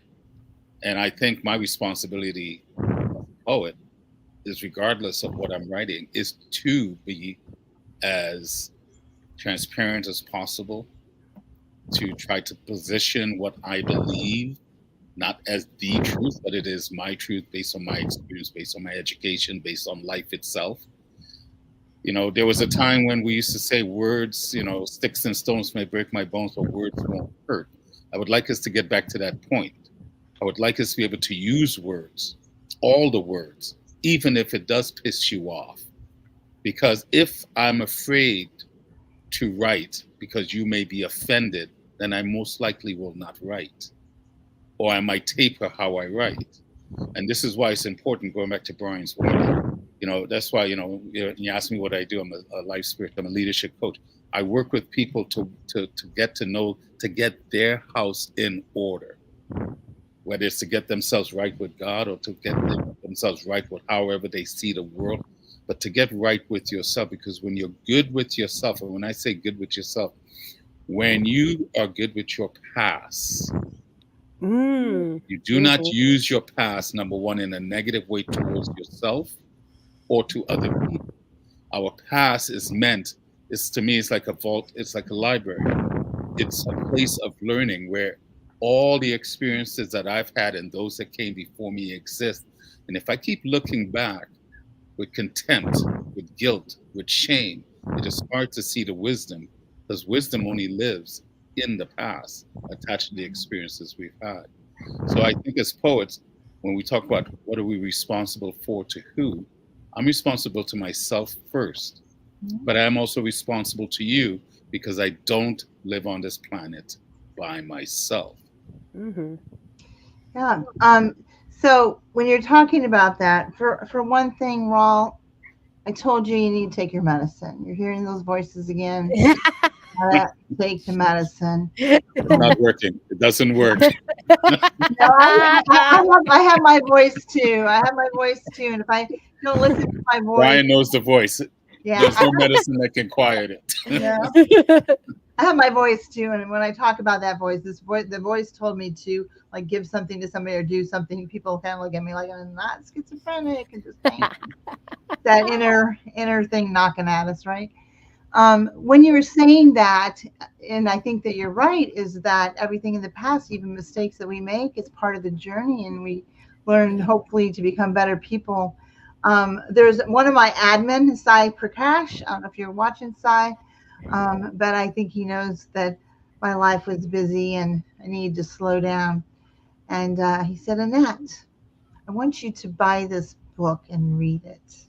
And I think my responsibility as a poet is, regardless of what I'm writing, is to be as transparent as possible, to try to position what I believe not as the truth, but it is my truth based on my experience, based on my education, based on life itself. There was a time when we used to say words, sticks and stones may break my bones, but words won't hurt. I would like us to get back to that point. I would like us to be able to use words, all the words, even if it does piss you off. Because if I'm afraid to write because you may be offended, then I most likely will not write. Or I might taper how I write. And this is why it's important, going back to Brian's word. That's why, you ask me what I do. I'm a life spirit. I'm a leadership coach. I work with people to get to know, to get their house in order, whether it's to get themselves right with God or to get themselves right with however they see the world, but to get right with yourself. Because when you're good with yourself, and when I say good with yourself, when you are good with your past, you do not use your past, number one, in a negative way towards yourself or to other people. Our past is to me, it's like a vault, it's like a library. It's a place of learning where all the experiences that I've had and those that came before me exist. And if I keep looking back with contempt, with guilt, with shame, it is hard to see the wisdom, because wisdom only lives in the past, attached to the experiences we've had. So I think as poets, when we talk about what are we responsible for to who, I'm responsible to myself first, but I'm also responsible to you because I don't live on this planet by myself. Yeah. So when you're talking about that, for one thing, Rawle, I told you need to take your medicine. You're hearing those voices again. Take the medicine. It's not working. It doesn't work. No, I have my voice too. I have my voice too. And if I don't listen to my voice, Brian knows the voice. Yeah. There's no medicine that can quiet it. Yeah. I have my voice too, and when I talk about that voice, the voice told me to like give something to somebody or do something. People kind of look at me like I'm not schizophrenic, and just that inner thing knocking at us, right? When you were saying that, and I think that you're right, is that everything in the past, even mistakes that we make, is part of the journey, and we learn hopefully to become better people. There's one of my admin, Sai Prakash. I don't know if you're watching, Sai, but I think he knows that my life was busy and I need to slow down. And he said, Annette, I want you to buy this book and read it.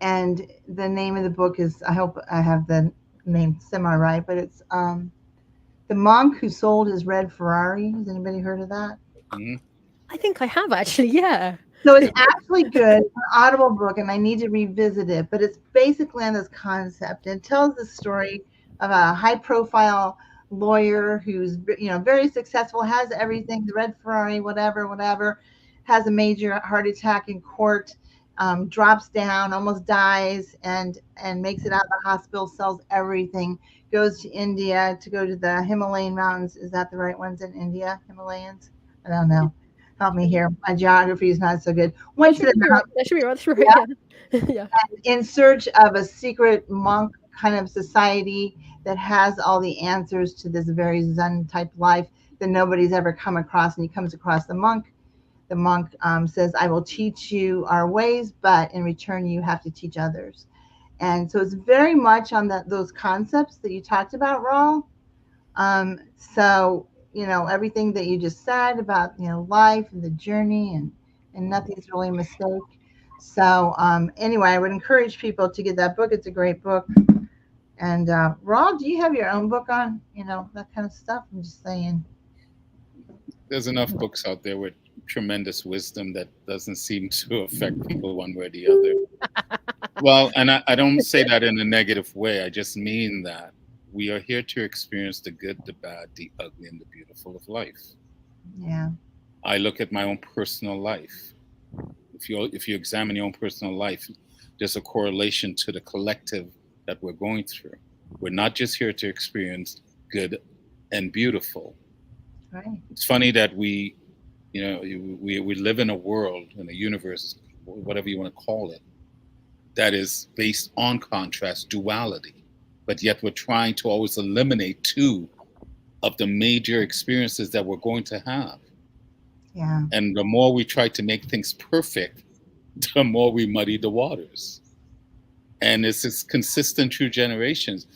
And the name of the book is, I hope I have the name semi-right, but it's The Monk Who Sold His Red Ferrari. Has anybody heard of that? Mm-hmm. I think I have actually, yeah. So it's actually good. It's an Audible book, and I need to revisit it. But it's basically on this concept. It tells the story of a high-profile lawyer who's very successful, has everything, the red Ferrari, whatever, has a major heart attack in court, drops down, almost dies, and makes it out of the hospital, sells everything, goes to India to go to the Himalayan mountains. Is that the right ones in India? Himalayans? I don't know. Help me here. My geography is not so good. Went to the mountains. That should be right. That's right. Yeah. In search of a secret monk kind of society that has all the answers to this very Zen type life that nobody's ever come across. And he comes across the monk. The monk says, I will teach you our ways, but in return, you have to teach others. And so it's very much on those concepts that you talked about, Rawle. So, everything that you just said about, life and the journey and nothing's really a mistake. So anyway, I would encourage people to get that book. It's a great book. And Rawle, do you have your own book on, that kind of stuff? I'm just saying. There's enough books out there with tremendous wisdom that doesn't seem to affect people one way or the other. Well, and I don't say that in a negative way. I just mean that we are here to experience the good, the bad, the ugly, and the beautiful of life. Yeah. I look at my own personal life. If you examine your own personal life, there's a correlation to the collective that we're going through. We're not just here to experience good and beautiful. Right. It's funny that we live in a world, in a universe, whatever you want to call it, that is based on contrast, duality. But yet we're trying to always eliminate two of the major experiences that we're going to have. Yeah. And the more we try to make things perfect, the more we muddy the waters. And it's consistent through generations.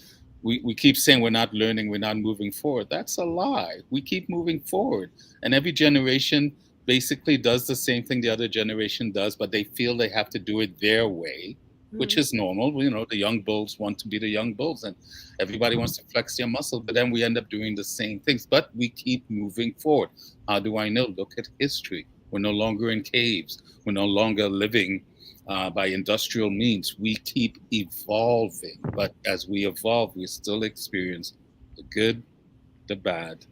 We keep saying we're not learning, we're not moving forward. That's a lie. We keep moving forward. And every generation basically does the same thing the other generation does, but they feel they have to do it their way, which is normal. You know, the young bulls want to be the young bulls and everybody wants to flex their muscle, but then we end up doing the same things. But we keep moving forward. How do I know? Look at history. We're no longer in caves. We're no longer living by industrial means. We keep evolving, but as we evolve, we still experience the good, the bad,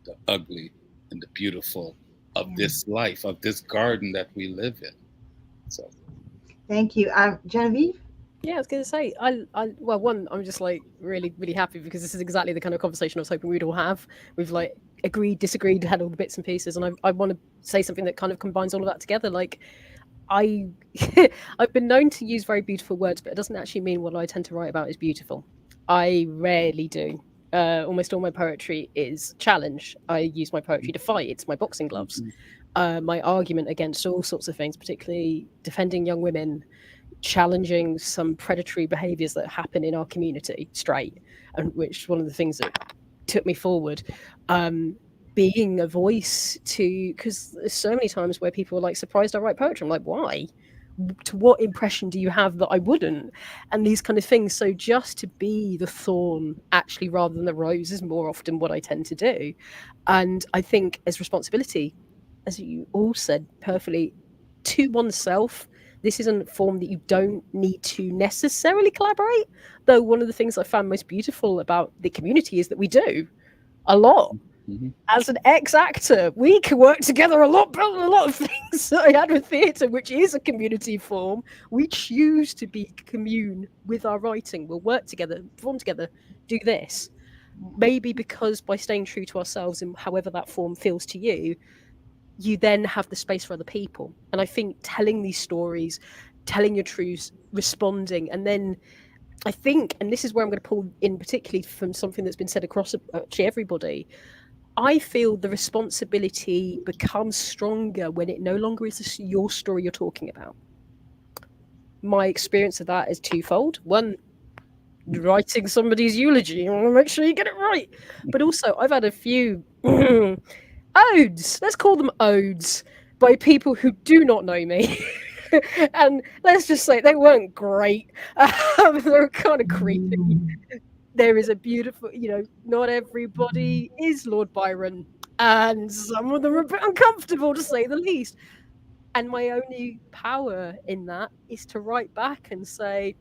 the ugly, and the beautiful of this life, of this garden that we live in. So, Thank you, Genevieve. Yeah, I was going to say, well, one, I'm just like really, really happy because this is exactly the kind of conversation I was hoping we'd all have. We've like agreed, disagreed, had all the bits and pieces, and I want to say something that kind of combines all of that together. Like, I've been known to use very beautiful words, but it doesn't actually mean what I tend to write about is beautiful. I rarely do. Almost all my poetry is challenge. I use my poetry to fight. It's my boxing gloves. My argument against all sorts of things, particularly defending young women, challenging some predatory behaviours that happen in our community straight, and which is one of the things that took me forward. Being a voice to, because there's so many times where people are like surprised I write poetry. I'm like, why? To what impression do you have that I wouldn't? And these kind of things. So just to be the thorn actually rather than the rose is more often what I tend to do. And I think as responsibility, as you all said perfectly, to oneself, this is a form that you don't need to necessarily collaborate. Though one of the things I found most beautiful about the community is that we do a lot. As an ex-actor, we can work together a lot better than a lot of things that I had with theatre, which is a community form. We choose to be commune with our writing. We'll work together, perform together, do this. Maybe because by staying true to ourselves in however that form feels to you, you then have the space for other people. And I think telling these stories, telling your truths, responding, and then I think, and this is where I'm going to pull in particularly from something that's been said across actually everybody, I feel the responsibility becomes stronger when it no longer is your story you're talking about. My experience of that is twofold. One, writing somebody's eulogy, you want to make sure you get it right. But also, I've had a few odes, let's call them odes, by people who do not know me. And let's just say they weren't great. They were kind of creepy. There is a beautiful, not everybody is Lord Byron, and some of them are a bit uncomfortable to say the least. And my only power in that is to write back and say,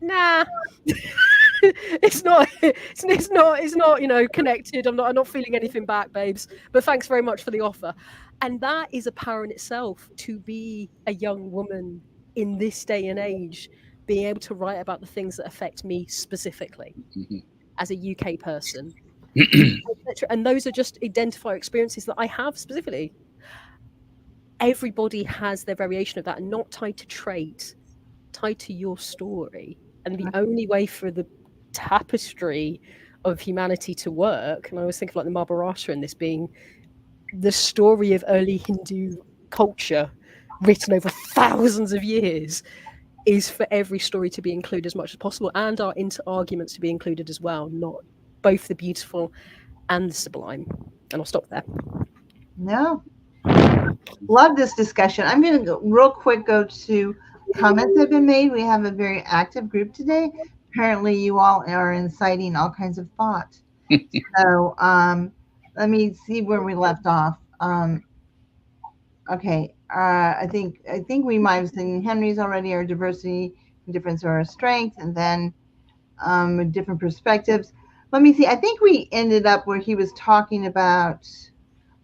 nah. It's not connected. I'm not feeling anything back, babes, but thanks very much for the offer. And that is a power in itself, to be a young woman in this day and age, being able to write about the things that affect me specifically as a UK person. And those are just identifier experiences that I have specifically. Everybody has their variation of that, and not tied to trait, tied to your story. And the only way for the tapestry of humanity to work, and I always think of like the Mahabharata and this being the story of early Hindu culture written over thousands of years, is for every story to be included as much as possible, and our inter-arguments to be included as well, not both the beautiful and the sublime. And I'll stop there. No. Love this discussion. I'm going to go real quick, go to comments that have been made. We have a very active group today. Apparently you all are inciting all kinds of thought. So let me see where we left off. Okay. I think we might have seen Henry's already, our diversity and difference are our strength, and then different perspectives. Let me see. I think we ended up where he was talking about,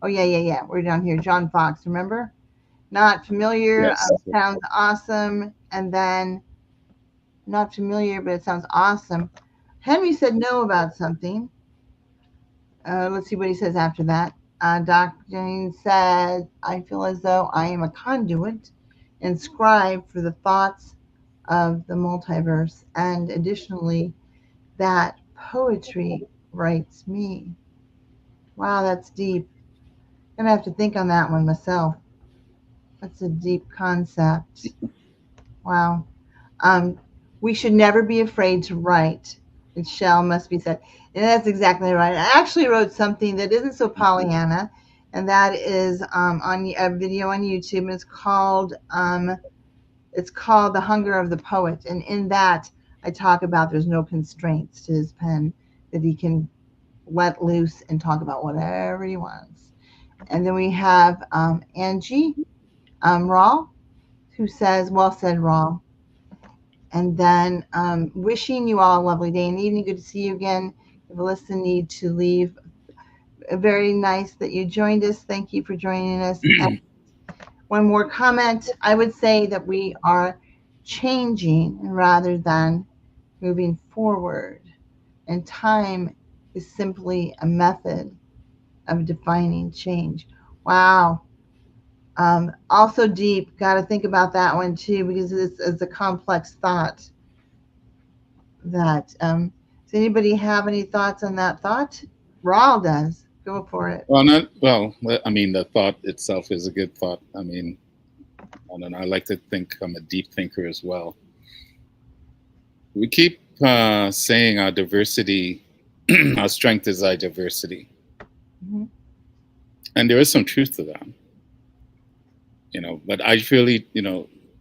yeah. We're down here. John Fox, remember? Not familiar, Yes. sounds awesome, and then not familiar, but it sounds awesome. Henry said no about something. Let's see what he says after that. Dr. Jennings said, I feel as though I am a conduit and scribe for the thoughts of the multiverse, and additionally, that poetry writes me. Wow, that's deep. I'm gonna have to think on that one myself. That's a deep concept. Wow. Um, we should never be afraid to write. It shall must be said. And that's exactly right. I actually wrote something that isn't so Pollyanna, and that is on a video on YouTube. And it's called The Hunger of the Poet. And in that, I talk about there's no constraints to his pen, that he can let loose and talk about whatever he wants. And then we have Angie Rawle, who says, well said, Rawle. And then wishing you all a lovely day and evening. Good to see you again. If Alyssa need to leave, very nice that you joined us. Thank you for joining us. And one more comment. I would say that we are changing rather than moving forward. And time is simply a method of defining change. Wow. Also deep. Got to think about that one too, because it's a complex thought. That does anybody have any thoughts on that thought? Rawle does. Go for it. Well. I mean, the thought itself is a good thought. I mean, I don't know. I like to think I'm a deep thinker as well. We keep saying our diversity, our strength is our diversity, Mm-hmm. and there is some truth to that. But I really,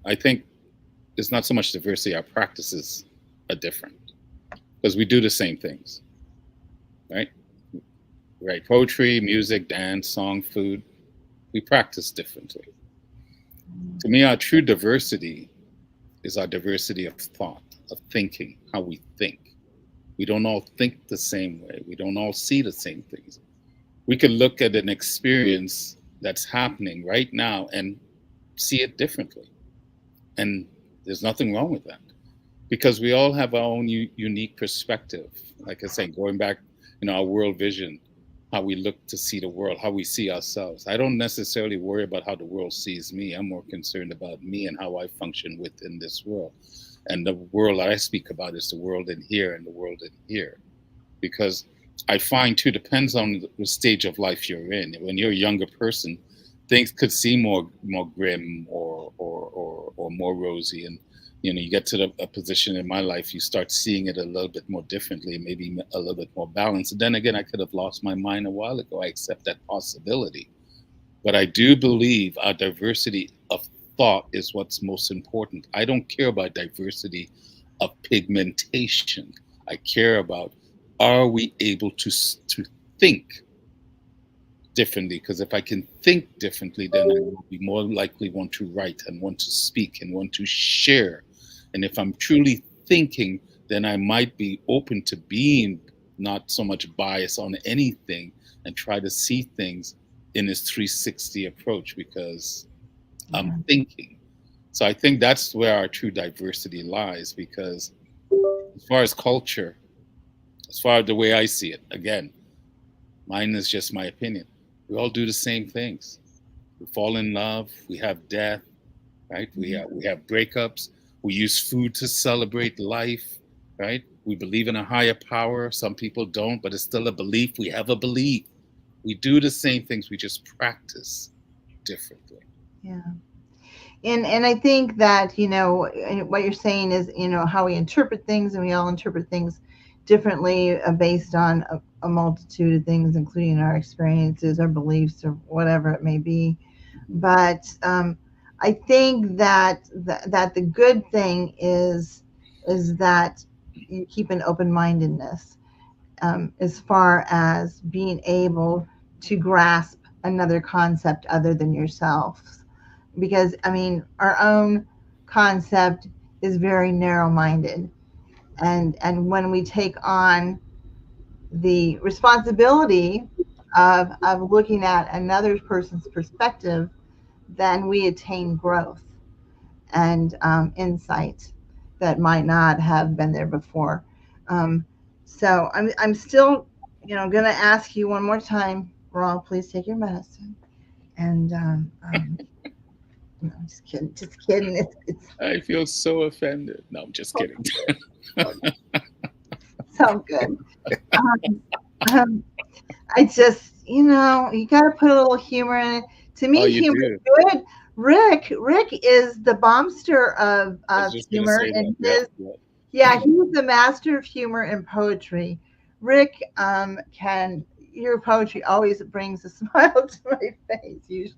I think it's not so much diversity. Our practices are different because we do the same things, right? Right, poetry, music, dance, song, food. We practice differently. To me, our true diversity is our diversity of thought, of thinking, how we think. We don't all think the same way. We don't all see the same things. We can look at an experience that's happening right now and see it differently. And there's nothing wrong with that because we all have our own unique perspective. Like I say, going back, our world vision, how we look to see the world, how we see ourselves. I don't necessarily worry about how the world sees me. I'm more concerned about me and how I function within this world. And the world I speak about is the world in here and the world in here. Because I find too, depends on the stage of life you're in. When you're a younger person, things could seem more grim or more rosy. And you get to a position in my life, you start seeing it a little bit more differently, maybe a little bit more balanced. And then again, I could have lost my mind a while ago. I accept that possibility. But I do believe our diversity of thought is what's most important. I don't care about diversity of pigmentation. I care about, are we able to think differently? Because if I can think differently, then I will be more likely want to write and want to speak and want to share. And if I'm truly thinking, then I might be open to being not so much biased on anything and try to see things in this 360 approach because I'm thinking. So I think that's where our true diversity lies, because as far as culture, as far as the way I see it, again, mine is just my opinion. We all do the same things. We fall in love, we have death, right? We have breakups. We use food to celebrate life, right? We believe in a higher power. Some people don't, but it's still a belief. We have a belief. We do the same things. We just practice differently. Yeah. And I think that, what you're saying is, how we interpret things, and we all interpret things differently based on a multitude of things, including our experiences, our beliefs, or whatever it may be. But I think that the good thing is that you keep an open-mindedness as far as being able to grasp another concept other than yourself. Because, our own concept is very narrow-minded. And when we take on the responsibility of looking at another person's perspective, then we attain growth and insight that might not have been there before. So I'm still, going to ask you one more time, Rawle, please take your medicine. And no, I'm just kidding. Just kidding. It's I feel so offended. No, I'm just kidding. so good. um, I just, you got to put a little humor in it. To Oh, me, you humor do. is good. Rick is the bombster of, I was of just gonna humor, say that. and Yeah, yeah, he's the master of humor and poetry. Rick, your poetry always brings a smile to my face. Usually,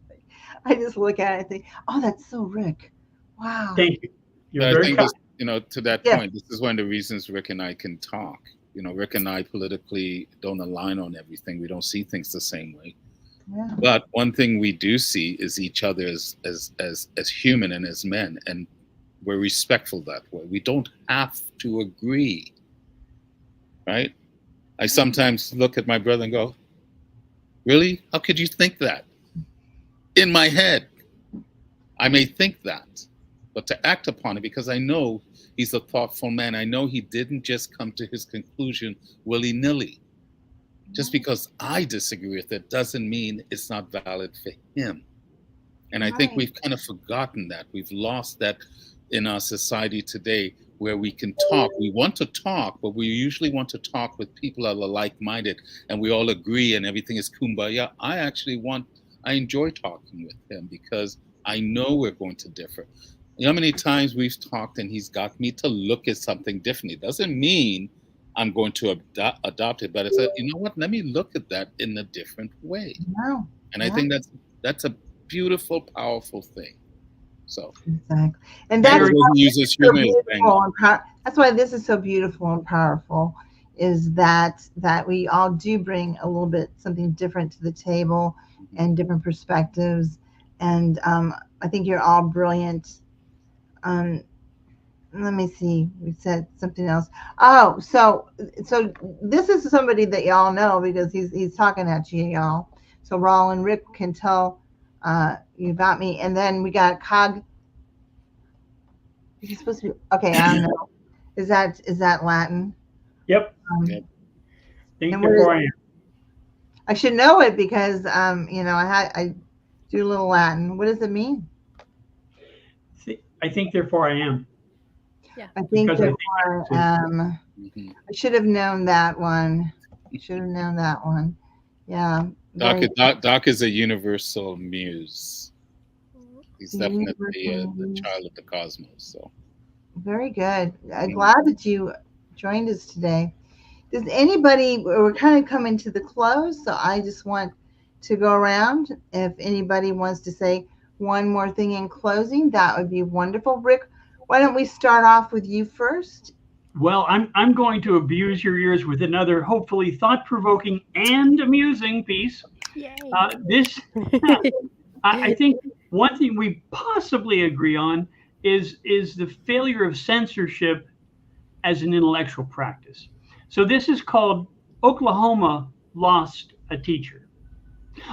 I just look at it and think, "Oh, that's so Rick." Wow. Thank you. You're I very think kind. this, to that Yeah. point, this is one of the reasons Rick and I can talk. Rick and I politically don't align on everything. We don't see things the same way. Yeah. But one thing we do see is each other as human and as men, and we're respectful that way. We don't have to agree, right? I sometimes look at my brother and go, "Really? How could you think that?" In my head, I may think that, but to act upon it, because I know he's a thoughtful man. I know he didn't just come to his conclusion willy-nilly. Just because I disagree with it doesn't mean it's not valid for him. And I think Right. we've kind of forgotten that. We've lost that in our society today, where we can talk. We want to talk, but we usually want to talk with people that are like-minded and we all agree and everything is kumbaya. I enjoy talking with him because I know we're going to differ. You know how many times we've talked and he's got me to look at something differently? It doesn't mean I'm going to adopt it, but it's you know what? Let me look at that in a different way. No. And I think that's a beautiful, powerful thing. So Exactly. And and that's the Very, way he uses so humor is bang beautiful on. and that's why this is so beautiful and powerful, is that we all do bring a little bit something different to the table and different perspectives. And I think you're all brilliant. Um, let me see. We said something else. Oh, so this is somebody that y'all know because he's talking at you, y'all. So Rawle and Rick can tell you about me. And then we got Cog. Is he supposed to be okay? I don't know. Is that Latin? yep. Yep. Think And what is, before I am. I should know it because I do a little Latin. What does it mean? I think therefore I am. I think Because I that think Mhm. I should have known that one. Should have known that one. Yeah. Doc is a universal muse. He's The definitely universal the muse. child of the cosmos. So Very good. I'm glad that you joined us today. Does anybody, we're kind of coming to the close, so I just want to go around. If anybody wants to say one more thing in closing, that would be wonderful. Rick, why don't we start off with you first? well, I'm going to abuse your ears with another hopefully thought-provoking and amusing piece. Yay. This I think one thing we possibly agree on is the failure of censorship as an intellectual practice. So this is called Oklahoma lost a teacher.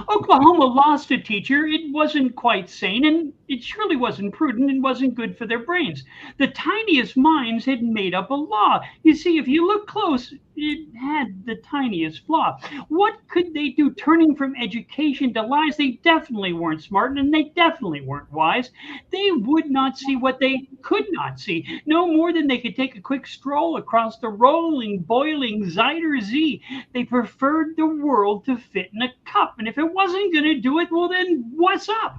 Oklahoma lost a teacher. It wasn't quite sane, and it surely wasn't prudent and wasn't good for their brains. The tiniest minds had made up a law. You see, if you look close, it had the tiniest flaw. What could they do turning from education to lies? They definitely weren't smart, and they definitely weren't wise. They would not see what they could not see, no more than they could take a quick stroll across the rolling, boiling Zyder Z. They preferred the world to fit in a cup. And if it wasn't going to do it, well, then what's up?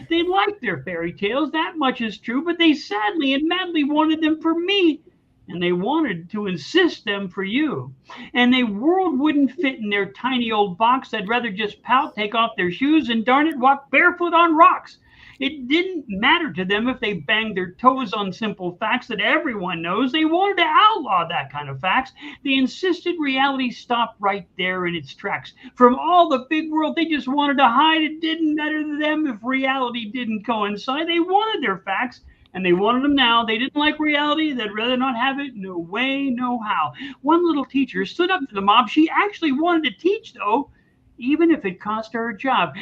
They liked their fairy tales, that much is true, but they sadly and madly wanted them for me. And they wanted to insist them for you. And the world wouldn't fit in their tiny old box. They'd rather just pout, take off their shoes, and darn it, walk barefoot on rocks. It didn't matter to them if they banged their toes on simple facts that everyone knows. They wanted to outlaw that kind of facts. They insisted reality stopped right there in its tracks. From all the big world, they just wanted to hide. It didn't matter to them if reality didn't coincide. They wanted their facts, and they wanted them now. They didn't like reality. They'd rather not have it. No way, no how. One little teacher stood up to the mob. She actually wanted to teach, though, even if it cost her a job.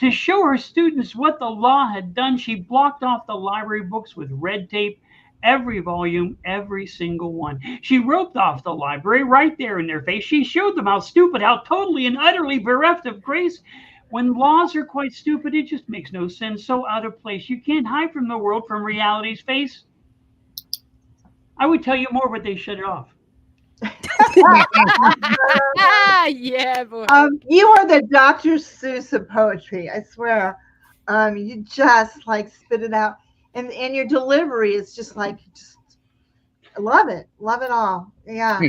To show her students what the law had done, she blocked off the library books with red tape, every volume, every single one. She roped off the library right there in their face. She showed them how stupid, how totally and utterly bereft of grace. When laws are quite stupid, it just makes no sense, so out of place. You can't hide from the world, from reality's face. I would tell you more, but they shut it off. Yeah, boy. You are the Dr. Seuss of poetry. I swear. You just like spit it out, and your delivery is just like love it, love it all. Yeah,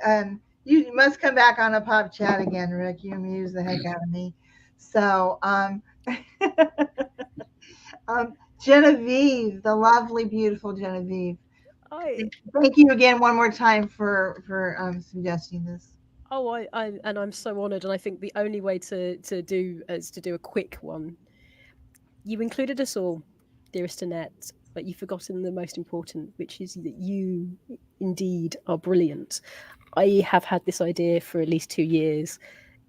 and you must come back on a pop chat again, Rick. You amuse the heck out of me. So, Genevieve, the lovely, beautiful Genevieve. Thank you again one more time for suggesting this. And I'm so honoured, and I think the only way to do is to do a quick one. You included us all, dearest Annette, but you've forgotten the most important, which is that you indeed are brilliant. I have had this idea for at least 2 years.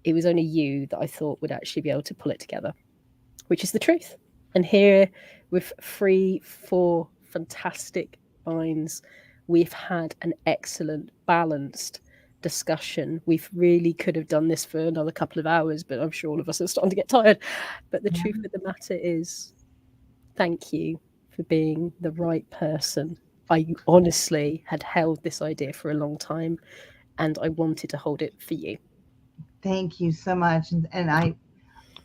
It was only you that I thought would actually be able to pull it together, which is the truth. And here, with 3-4 fantastic minds, we've had an excellent, balanced discussion. We've really could have done this for another couple of hours, but I'm sure all of us are starting to get tired. But the truth of the matter is, thank you for being the right person. I honestly had held this idea for a long time, and I wanted to hold it for you. Thank you so much. And I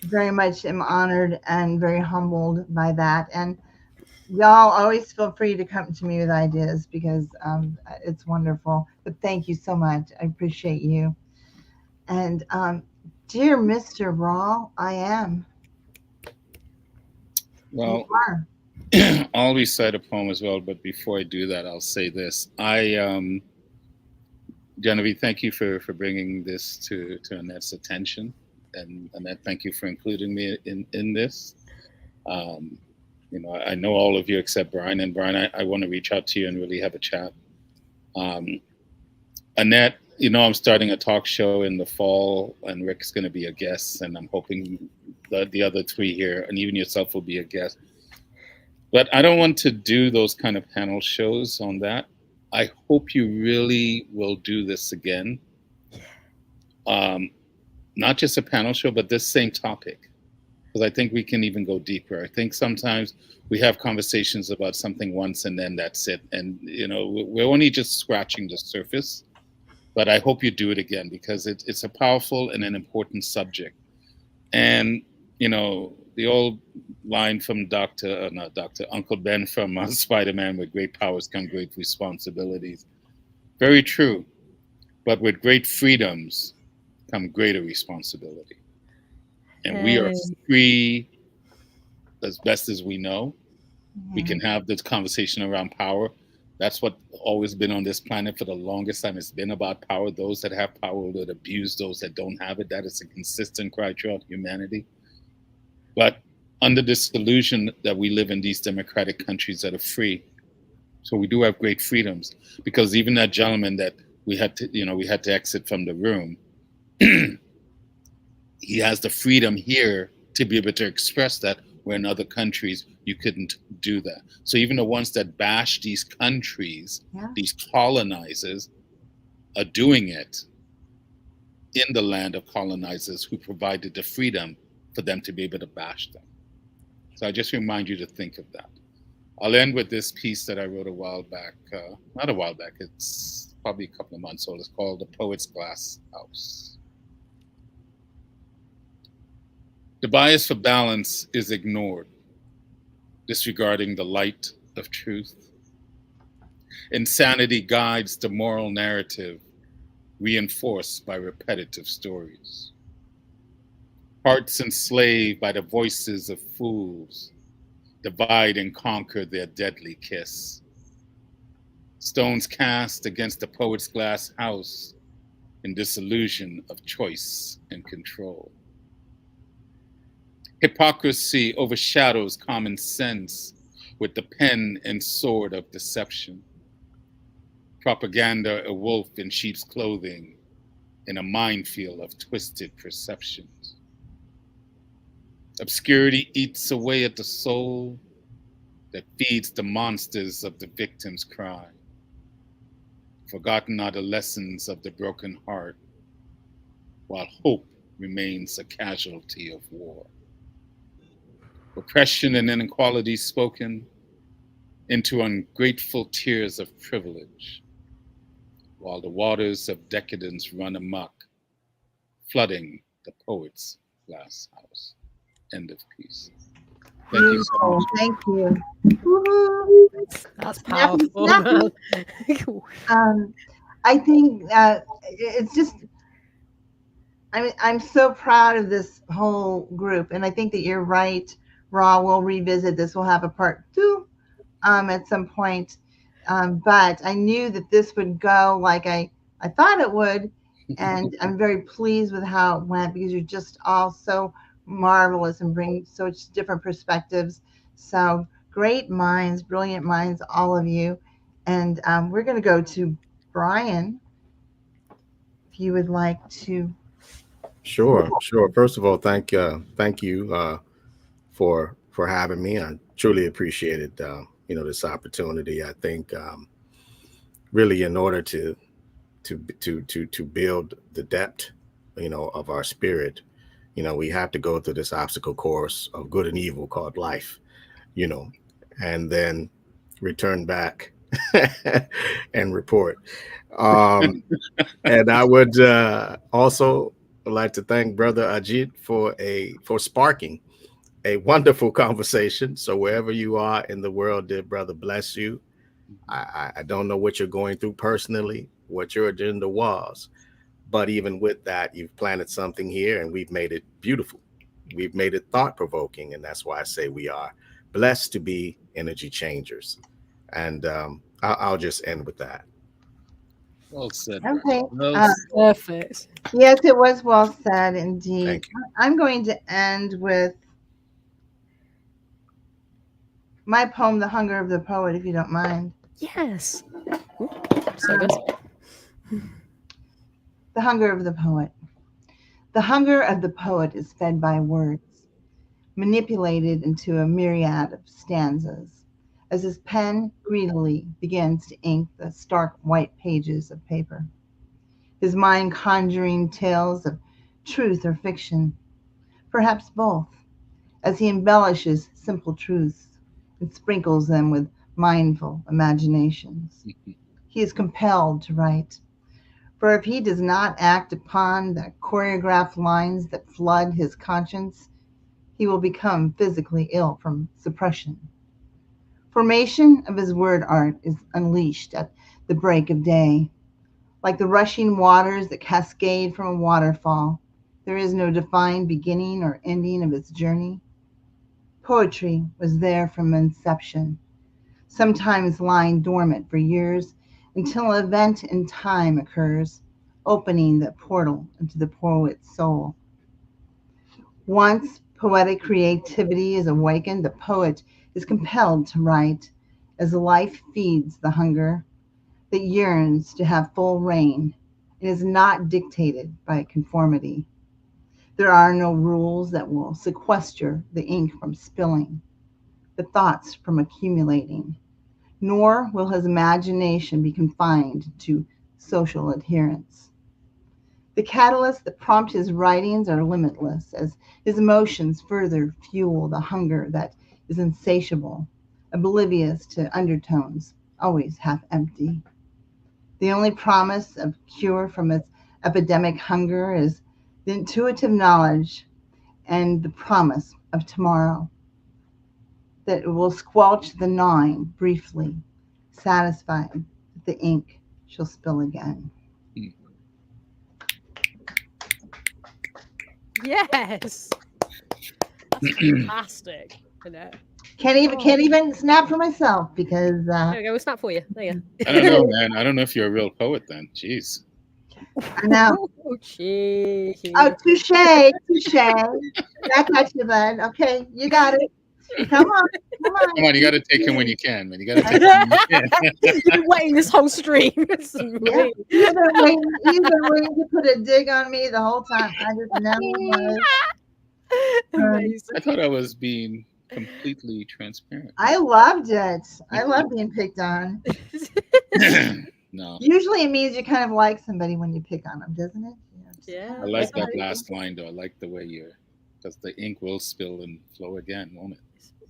very much am honored and very humbled by that. And y'all always feel free to come to me with ideas because it's wonderful. But thank you so much. I appreciate you. And dear Mr. Rawle, I am. Well, I'll recite a poem as well, but before I do that, I'll say this. Genevieve, thank you for bringing this to Annette's attention. And Annette, thank you for including me in this. I know all of you except Brian. And Brian, I want to reach out to you and really have a chat. Annette, I'm starting a talk show in the fall, and Rick's going to be a guest, and I'm hoping that the other 3 here, and even yourself, will be a guest. But I don't want to do those kind of panel shows on that. I hope you really will do this again. Not just a panel show, but this same topic. Because I think we can even go deeper. I think sometimes we have conversations about something once and then that's it. And, we're only just scratching the surface. But I hope you do it again because it's a powerful and an important subject. And, the old line from Uncle Ben from Spider-Man, with great powers come great responsibilities. Very true. But with great freedoms come greater responsibility. And we are free as best as we know. We can have this conversation around power. That's what always been on this planet for the longest time. It's been about power. Those that have power will abuse those that don't have it. That is a consistent cry throughout humanity. But under this illusion that we live in these democratic countries that are free. So we do have great freedoms, because even that gentleman that we had to exit from the room, he has the freedom here to be able to express that, where in other countries you couldn't do that. So even the ones that bash these countries, these colonizers, are doing it in the land of colonizers who provided the freedom for them to be able to bash them. So I just remind you to think of that. I'll end with this piece that I wrote a while back. Not a while back, it's probably a couple of months old. It's called The Poet's Glass House. The bias for balance is ignored, disregarding the light of truth. Insanity guides the moral narrative, reinforced by repetitive stories. Hearts enslaved by the voices of fools, divide and conquer their deadly kiss. Stones cast against the poet's glass house in disillusion of choice and control. Hypocrisy overshadows common sense with the pen and sword of deception. Propaganda, a wolf in sheep's clothing, in a minefield of twisted perceptions. Obscurity eats away at the soul that feeds the monsters of the victim's cry. Forgotten are the lessons of the broken heart, while hope remains a casualty of war. Oppression and inequality spoken into ungrateful tears of privilege. while the waters of decadence run amok, flooding the poet's glass house. End of piece. Thank you so Beautiful. much. Thank you. Woo-hoo. That's Snappy, powerful, snappy. man. I think it's just. I mean, I'm so proud of this whole group, and I think that you're right. Raw, we'll revisit this. We'll have a part two at some point. But I knew that this would go like I thought it would, and I'm very pleased with how it went because you're just all so marvelous and bring such different perspectives. So great minds, brilliant minds, all of you. And we're going to go to Brian, if you would like to. Sure. First of all, thank you for having me. I truly appreciated this opportunity. I think really in order to build the depth of our spirit, we have to go through this obstacle course of good and evil called life, and then return back and report. And I would also like to thank Brother Ajit for sparking a wonderful conversation. So wherever you are in the world, dear brother, bless you. I don't know what you're going through personally, what your agenda was, but even with that, you've planted something here and we've made it beautiful. We've made it thought-provoking. And that's why I say we are blessed to be energy changers. And I'll just end with that. Well said. Okay. Perfect. Yes, it was well said indeed. Thank you. I'm going to end with my poem, The Hunger of the Poet, if you don't mind. Yes. So good. The Hunger of the Poet. The hunger of the poet is fed by words, manipulated into a myriad of stanzas, as his pen greedily begins to ink the stark white pages of paper, his mind conjuring tales of truth or fiction, perhaps both, as he embellishes simple truths and sprinkles them with mindful imaginations. He is compelled to write, for if he does not act upon the choreographed lines that flood his conscience, he will become physically ill from suppression. Formation of his word art is unleashed at the break of day. Like the rushing waters that cascade from a waterfall, there is no defined beginning or ending of its journey. Poetry was there from inception, sometimes lying dormant for years until an event in time occurs, opening the portal into the poet's soul. Once poetic creativity is awakened, the poet is compelled to write, as life feeds the hunger that yearns to have full reign and is not dictated by conformity. There are no rules that will sequester the ink from spilling, the thoughts from accumulating, nor will his imagination be confined to social adherence. The catalysts that prompt his writings are limitless, as his emotions further fuel the hunger that is insatiable, oblivious to undertones, always half empty. The only promise of cure from its epidemic hunger is the intuitive knowledge and the promise of tomorrow, that it will squelch the gnawing briefly, satisfied that the ink shall spill again. Yes. That's fantastic. Annette. Can't even snap for myself because There we go. We'll snap for you. There you I don't know, man. I don't know if you're a real poet then. Jeez. I know. Oh, gee. Oh, touche. Back at you, bud. Okay, you got it. Come on. Come on, you got to take him when you can, man. You got to take him when you can. You've been waiting this whole stream. Yeah. You've been waiting to put a dig on me the whole time. I just never was. Amazing. I thought I was being completely transparent. I loved it. I love being picked on. No. Usually it means you kind of like somebody when you pick on them, doesn't it? Yeah. I like that last line, though. I like the way you're, because the ink will spill and flow again, won't it?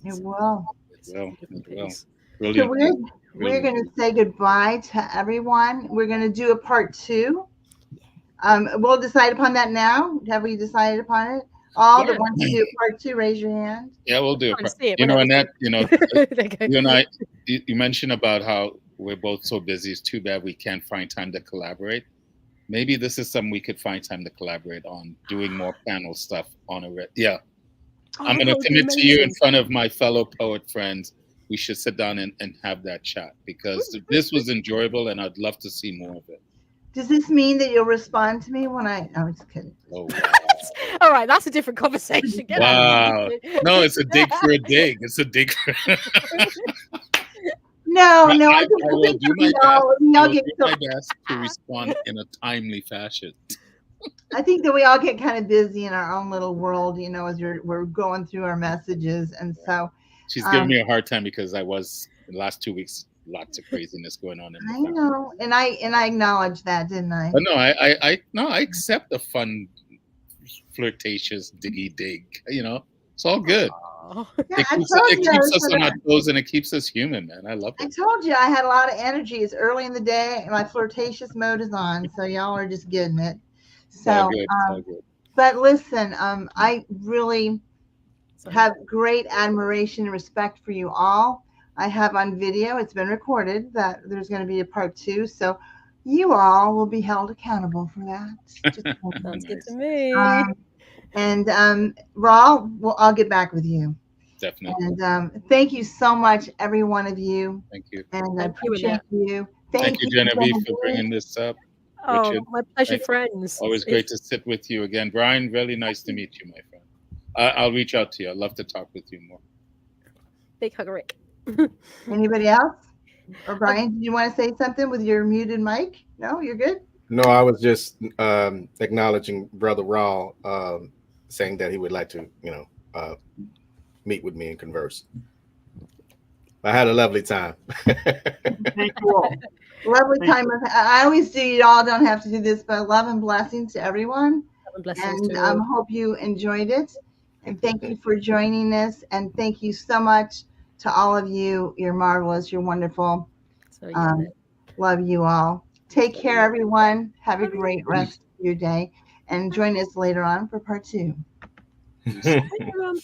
It will. It will. It will. So Brilliant. we're going to say goodbye to everyone. We're going to do a part 2. We'll decide upon that now. Have we decided upon it? All that want to do part 2, raise your hand. Yeah, we'll do it. You know, Annette, you know, you and I, you mentioned about how we're both so busy. It's too bad we can't find time to collaborate. Maybe this is something we could find time to collaborate on, doing more panel stuff on a yeah. I'm going to commit to you in front of my fellow poet friends. We should sit down and have that chat, because this was enjoyable and I'd love to see more of it. Does this mean that you'll respond to me when I was just kidding. Oh, wow. All right, that's a different conversation. Get wow. No, it's a dig for a dig. It's a dig for No, I will do my best to respond in a timely fashion. I think that we all get kind of busy in our own little world, you know, as we're going through our messages. And so she's giving me a hard time because I was the last 2 weeks, lots of craziness going on. I know. And I acknowledged that, didn't I? But no, I accept the fun, flirtatious diggy dig, you know, it's all good. Yeah, it keeps us on our toes and it keeps us human, man. I love it. I told you I had a lot of energy. It's early in the day and my flirtatious mode is on. So y'all are just getting it. So, good. But listen, I really have great admiration and respect for you all. I have on video, it's been recorded, that there's going to be a part 2. So you all will be held accountable for that. Sounds good to me. And Rawle, well, I'll get back with you. Definitely. And thank you so much, every one of you. Thank you. And I appreciate you. Thank you, Genevieve, for bringing this up. Oh, Richard, my pleasure, friends. Always great to sit with you again. Brian, really nice to meet you, my friend. I'll reach out to you. I'd love to talk with you more. Big hug, Rick. Anybody else? Or Brian, do you want to say something with your muted mic? No, you're good? No, I was just acknowledging Brother Rawle, saying that he would like to, meet with me and converse. I had a lovely time. Thank you all. Lovely time. I always do. You all don't have to do this, but love and blessings to everyone. Love and blessings And hope you enjoyed it. And thank you for joining us. And thank you so much to all of you. You're marvelous. You're wonderful. Love you all. Take care, everyone. Have a great rest of your day. And join us later on for part 2. Bye, everyone.